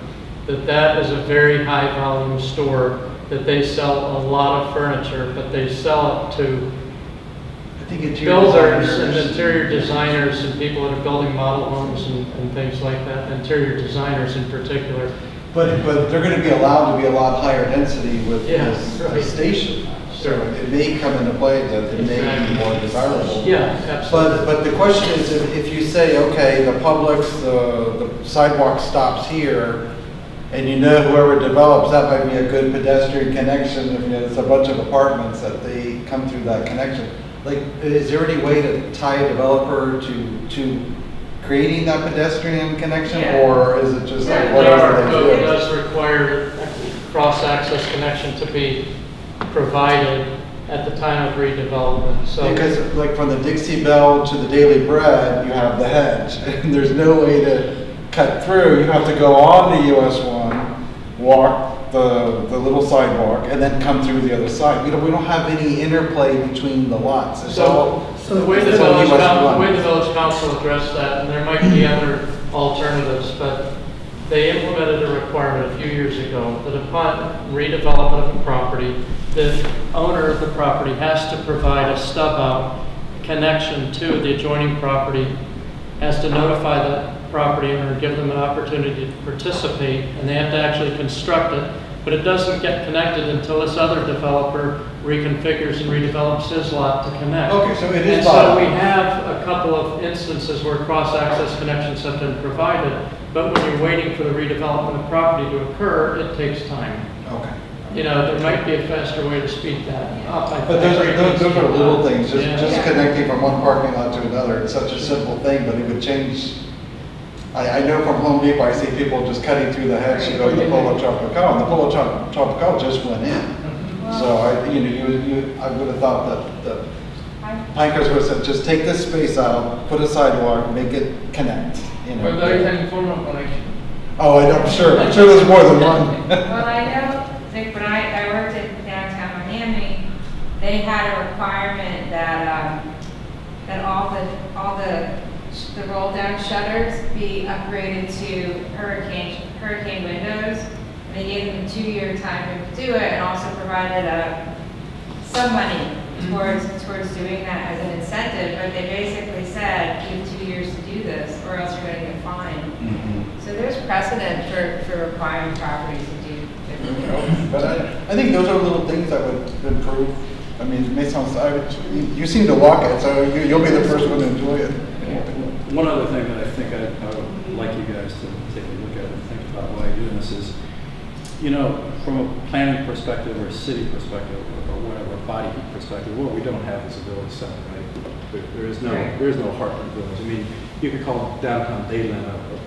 that is a very high volume store, that they sell a lot of furniture, but they sell it to builders and interior designers and people that are building model homes and things like that, interior designers in particular. But they're going to be allowed to be a lot higher density with this station. So it may come into play that it may be more desirable. Yeah, absolutely. But the question is, if you say, okay, the Publix, the sidewalk stops here, and whoever develops, that might be a good pedestrian connection. If it's a bunch of apartments that they come through that connection. Like, is there any way to tie a developer to creating that pedestrian connection, or is it just like whatever they do? It does require a cross-access connection to be provided at the time of redevelopment. So because like from the Dixie Belle to the Daily Bread, you have the hedge, and there's no way to cut through. You have to go on the US1, walk the little sidewalk, and then come through the other side. We don't have any interplay between the lots. So the way the village council addressed that, and there might be other alternatives, but they implemented a requirement a few years ago that upon redevelopment of a property, the owner of the property has to provide a stub out connection to the adjoining property, has to notify the property owner, give them an opportunity to participate, and they have to actually construct it, but it doesn't get connected until this other developer reconfigures and redevelops his lot to connect. Okay, so it is. And so we have a couple of instances where cross-access connections have been provided, but when you're waiting for the redevelopment of property to occur, it takes time. Okay. There might be a faster way to speed that up. But those are little things, just connecting from one parking lot to another. It's such a simple thing, but it would change. I know from Home Depot, I see people just cutting through the hedge to go to the Polo Tropical, and the Polo Tropical just went in. So I would have thought that Pinecrest would have said, just take this space out, put a sidewalk, make it connect. But there is an informal connection. Oh, I'm sure there's more than one. Well, I know, like, when I worked in downtown Miami, they had a requirement that all the roll down shutters be upgraded to hurricane windows. And they gave them a 2-year time to do it, and also provided some money towards doing that as an incentive. But they basically said, you have 2 years to do this, or else you're going to get fined. So there's precedent for requiring properties to do different things. But I think those are little things that would improve I mean, it may sound, you seem to walk it, so you'll be the first one to enjoy it. One other thing that I think I would like you guys to take a look at and think about while you're doing this is, you know, from a planning perspective or a city perspective or whatever, body perspective, what we don't have is a village center, right? There is no Heartland Village. I mean, you could call downtown Dayland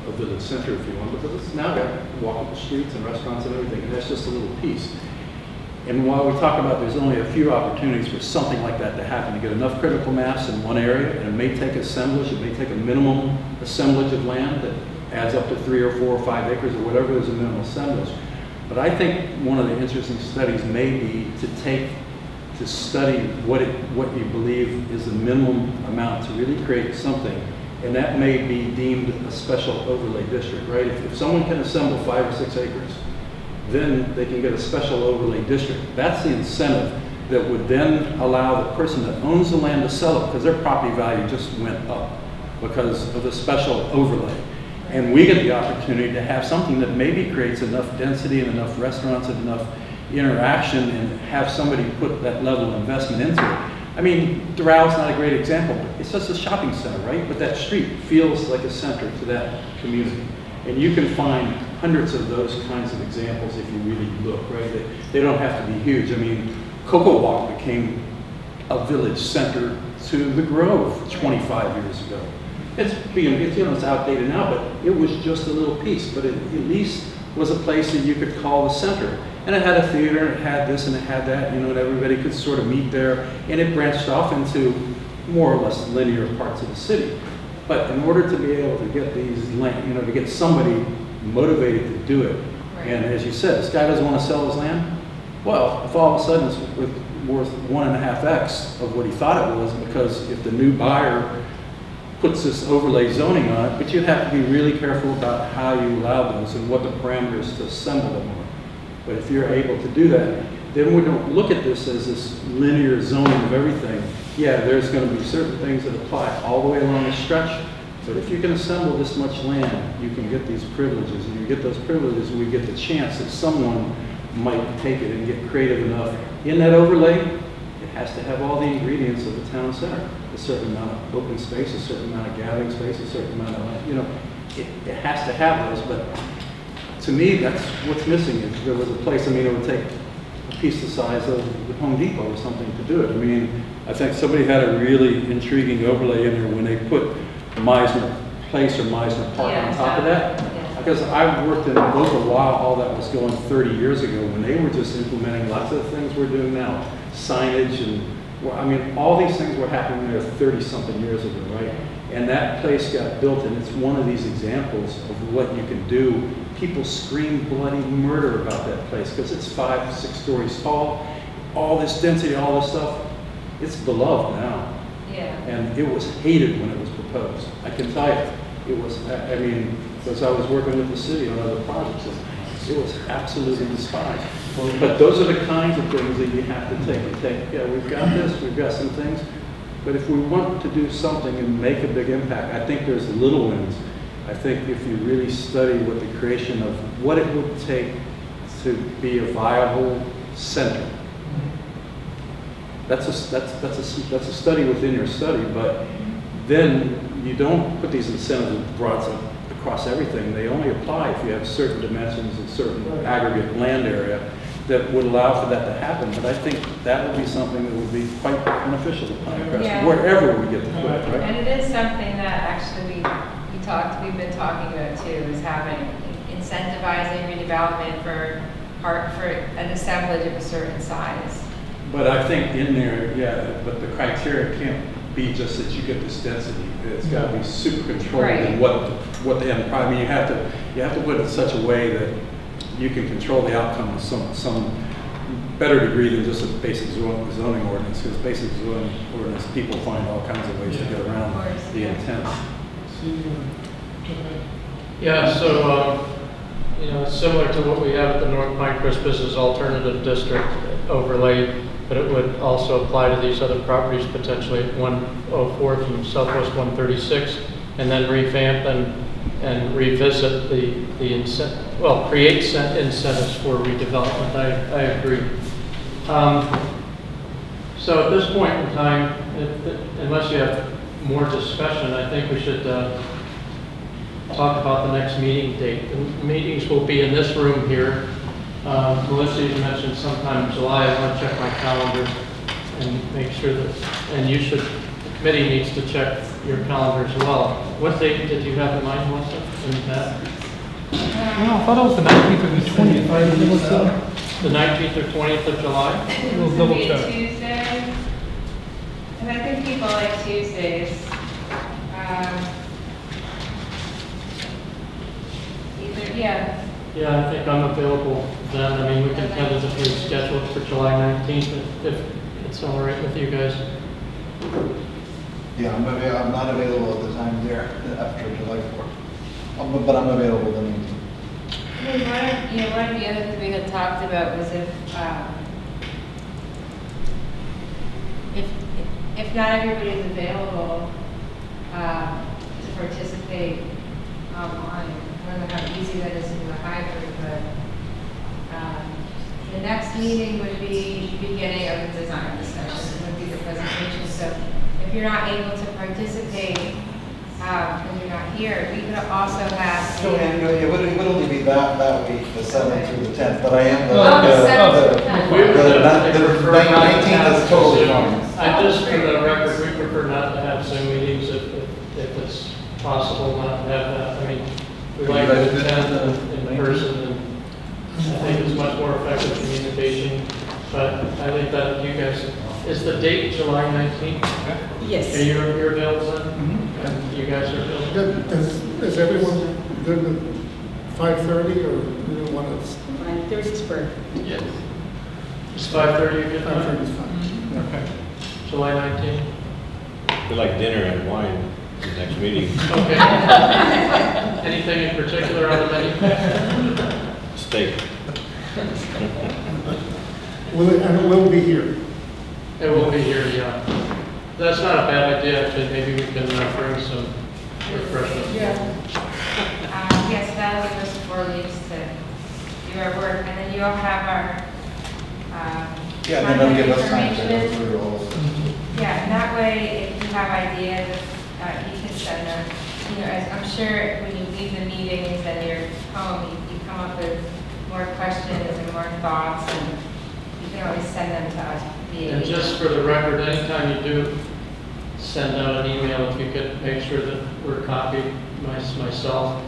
a village center if you want, because it's now got walkable streets and restaurants and everything, and that's just a little piece. And while we talk about there's only a few opportunities for something like that to happen, to get enough critical mass in one area, and it may take assemblage, it may take a minimum assemblage of land that adds up to 3 or 4 or 5 acres or whatever is a minimum assemblage. But I think one of the interesting studies may be to study what you believe is the minimum amount to really create something, and that may be deemed a special overlay district, right? If someone can assemble 5 or 6 acres, then they can get a special overlay district. That's the incentive that would then allow the person that owns the land to sell it, because their property value just went up because of the special overlay. And we get the opportunity to have something that maybe creates enough density and enough restaurants and enough interaction and have somebody put that level of investment into it. I mean, Doral is not a great example, but it's just a shopping center, right? But that street feels like a center to that community. And you can find hundreds of those kinds of examples if you really look, right? They don't have to be huge. I mean, Cocoa Walk became a village center to the Grove 25 years ago. It's outdated now, but it was just a little piece, but it at least was a place that you could call the center. And it had a theater, and it had this, and it had that, you know, and everybody could sort of meet there, and it branched off into more or less linear parts of the city. But in order to be able to get these land, you know, to get somebody motivated to do it, and as you said, this guy doesn't want to sell his land, well, if all of a sudden it's worth 1.5x of what he thought it was, because if the new buyer puts this overlay zoning on it, but you'd have to be really careful about how you allow those and what the parameters to assemble them are. But if you're able to do that, then we don't look at this as this linear zoning of everything. Yeah, there's going to be certain things that apply all the way along the stretch, but if you can assemble this much land, you can get these privileges, and you get those privileges, we get the chance that someone might take it and get creative enough. In that overlay, it has to have all the ingredients of the town center. A certain amount of open space, a certain amount of gathering space, a certain amount of, you know, it has to have those, but to me, that's what's missing. If there was a place, I mean, it would take a piece the size of the Home Depot or something to do it. I mean, I think somebody had a really intriguing overlay in there when they put Meisner Place or Meisner Park on top of that. Yeah. Because I worked in Boca while all that was going 30 years ago, when they were just implementing lots of the things we're doing now. Signage and, well, I mean, all these things were happening there 30-something years ago, right? And that place got built, and it's one of these examples of what you can do. People scream bloody murder about that place because it's 5, 6 stories tall. All this density, all this stuff, it's beloved now. Yeah. And it was hated when it was proposed. I can tell you, it was, I mean, because I was working with the city on other projects, it was absolutely despised. But those are the kinds of things that you have to take. Yeah, we've got this, we've got some things, but if we want to do something and make a big impact, I think there's little wins. I think if you really study what the creation of what it would take to be a viable center, that's a study within your study, but then you don't put these incentives broads across everything. They only apply if you have certain dimensions and certain aggregate land area that would allow for that to happen. But I think that would be something that would be quite beneficial to Pinecrest, Yeah. wherever we get to put it, right? And it is something that actually we've been talking about too, is having incentivizing redevelopment for an assemblage of a certain size. But I think in there, yeah, but the criteria can't be just that you get this density. It's got to be super controlled in what the end. I mean, you have to put it in such a way that you can control the outcome with some better degree than just a basic zoning ordinance. Because basic zoning ordinance, people find all kinds of ways to get around the intent. Yeah, so, you know, it's similar to what we have at the North Pinecrest Business Alternative District overlay, but it would also apply to these other properties potentially at 104 from Southwest 136, and then revamp and revisit create incentives for redevelopment. I agree. So at this point in time, unless you have more discussion, I think we should talk about the next meeting date. The meetings will be in this room here. Melissa, you mentioned sometime in July. I want to check my calendar and make sure that, and you should, the committee needs to check your calendar as well. What date did you have in mind, Melissa? In that? No, I thought it was the 19th or the 20th. The 19th or 20th of July? We'll This double would be check. Tuesday. And I think people like Tuesdays. Yeah, Yeah, I think I'm available then. I mean, we can tentatively schedule it for July 19th if it's all right with you guys. Yeah, I'm not available at the time there after July 4th. But I'm available the 19th. I mean, one of the other things we had talked about was if not everybody's available to participate online, I don't know how easy that is to do a hybrid, but the next meeting would be the beginning of the design discussion, would be the presentation. So if you're not able to participate, because you're not here, we could also have. So it would only be that week, the 7th through the 10th, but I am Oh, the 7th through the 10th. We would the prefer not to 19th have is totally Zoom. fine. I just, for the record, we prefer not to have Zoom meetings if it's possible not to have that. I mean, we like to attend in person, and I think it's much more effective communication. But I think that you guys, is the date July 19th? Yes. Are you available then? And you guys are available? Is everyone good with 5:30 or we don't want to? 5:30 is perfect. Yes. Is 5:30 a good 5:30 time? is fine. Okay. July 19th? We like dinner and wine the next meeting. Okay. Anything in particular on the menu? Steak. And it will be here. It will be here, yeah. That's not a bad idea, actually. Maybe we can bring some refreshments. Yes, that'll give us 4 weeks to do our work, and then you all have our Yeah, and then they'll give us time to go information. through all of it. Yeah, and that way, if you have ideas, you can send them. You know, as I'm sure when you leave the meetings and you're home, you come up with more questions and more thoughts, and you can always send them to us via And email. just for the record, anytime you do send out an email, if you could make sure that we're copied, myself,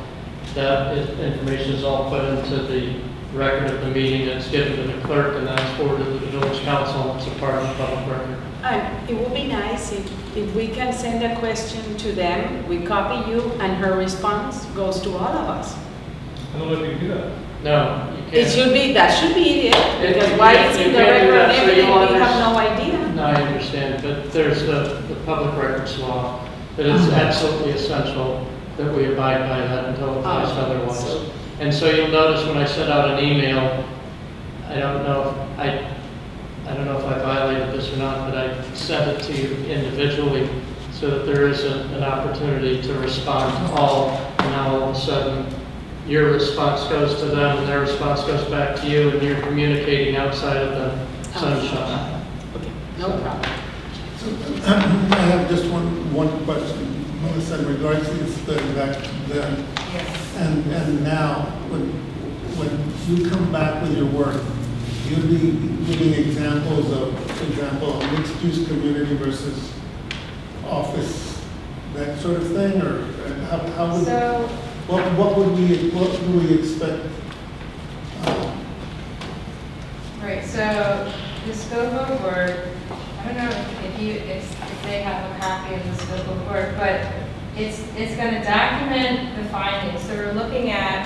that information is all put into the record of the meeting, it's given to the clerk, and that's forwarded to the village council, it's a part of the public record. And it would be nice if we can send a question to them, we copy you, and her response goes to all of us. I don't know if you can do that. No, you It can't. should be, that should be it, It- because you why can't- it's you in the can't do record and that, so everything, you'll we have understand. no idea. No, I understand, but there's the public records law, that it's absolutely essential that we abide by that until advised Ah, otherwise. so- And so you'll notice when I sent out an email, I don't know if I violated this or not, but I sent it to you individually so that there is an opportunity to respond to all, and now all of a sudden, your response goes to them, and their response goes back to you, and you're communicating outside of the sunshine. Okay, no problem. I have just one question, Melissa, in regards to this study back then Yes. and now, when you come back with your work, you'll be giving examples of, for example, a mixed-use community versus office, that sort of thing, or how would, So, what do we expect? right, so the scope of work, I don't know if they have a copy of the scope of work, but it's going to document the findings. So we're looking at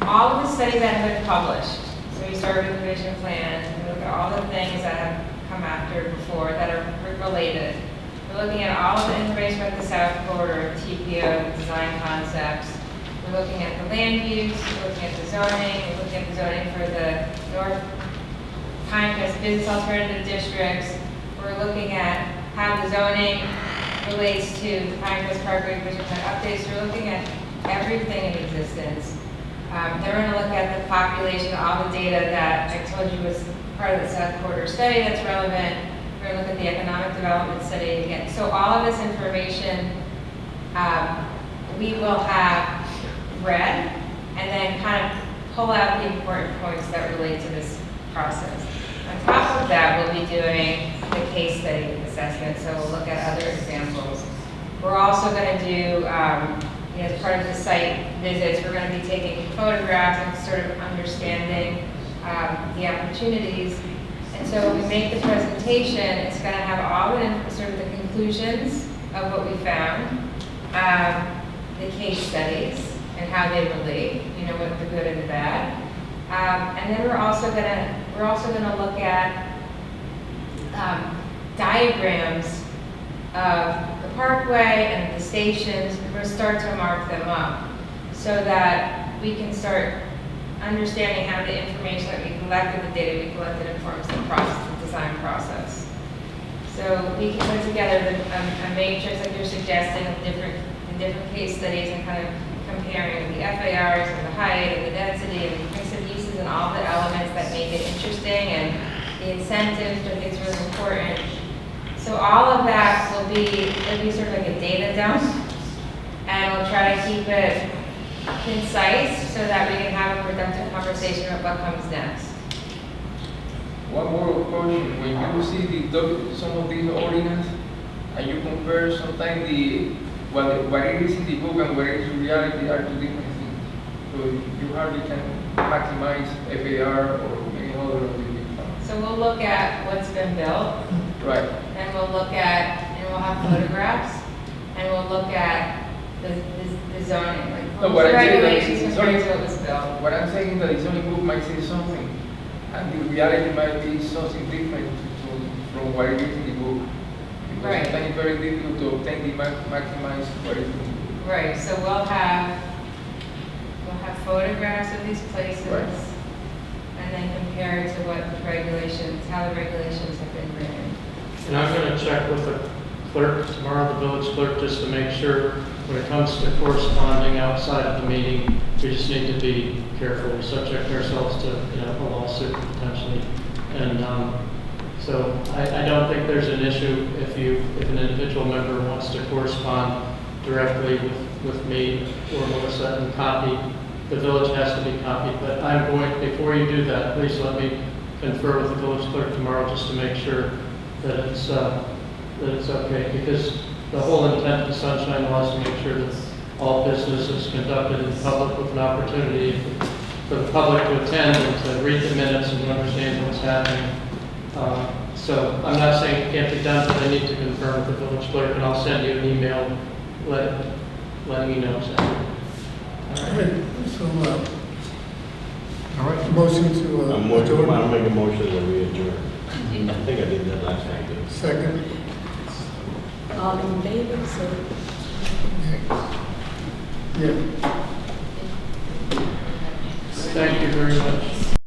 all of the studies that have been published. So we start with the vision plan, and we look at all the things that have come after before that are related. We're looking at all of the information about the South Corridor, TPO, the design concepts. We're looking at the land use, we're looking at the zoning, we're looking at the zoning for the North Pinecrest Business Alternative Districts. We're looking at how the zoning relates to the Pinecrest Parkway Vision Plan updates. We're looking at everything in existence. Then we're going to look at the population, all the data that I told you was part of the South Corridor study that's relevant. we're gonna look at the economic development study again. So all of this information, we will have read, and then kind of pull out the important points that relate to this process. On top of that, we'll be doing the case study assessment, so we'll look at other examples. We're also going to do, as part of the site visits, we're going to be taking photographs and sort of understanding the opportunities. And so when we make the presentation, it's going to have all the sort of the conclusions of what we found, the case studies, and how they relate, what the good and the bad. And then we're also gonna look at diagrams of the parkway and the stations. We're gonna start to mark them up so that we can start understanding how the information that we collected, the data we collected, informs the process, the design process. So we can put together a matrix like you're suggesting of different case studies and kind of comparing the FARs and the height and the density and the mix of uses and all the elements that make it interesting and the incentives, which I think is really important. So all of that it'll be sort of like a data dump, and we'll try to keep it concise so that we can have a productive conversation about what comes next. One more question, when you see some of these ordinance, and you compare sometimes what it is in the book and what it is in reality are two different things. So you hardly can maximize FAR or any other of the big funds. So we'll look at what's been built, Right. and we'll have photographs, and we'll look at the zoning, like No, what I'm saying that regulations it's compared only- to what was built. What I'm saying is that the zoning book might say something, and the reality might be something different from what it is in the book. Because Right. sometimes it's very difficult to obtain the maximize what is in the book. Right, so we'll have photographs of these places, Right. and then compare it to what the regulations, how the regulations have been written. And I'm going to check with the clerk tomorrow, the village clerk, just to make sure when it comes to corresponding outside of the meeting, we just need to be careful. We subject ourselves to a lawsuit potentially. And so I don't think there's an issue if an individual member wants to correspond directly with me or Melissa and copy. The village has to be copied, but before you do that, please let me confer with the village clerk tomorrow just to make sure that it's okay, because the whole intent of the Sunshine Law is to make sure that all business is conducted in public with an opportunity for the public to attend and to read the minutes and understand what's happening. So I'm not saying it can't be done, but I need to confirm with the village clerk, and I'll send you an email letting you know exactly. All right, so, all right, motion to adjourn. I'll make a motion that we adjourn. I think I did that last time. too. Second. All in favor, so. Yeah. Thank you very much.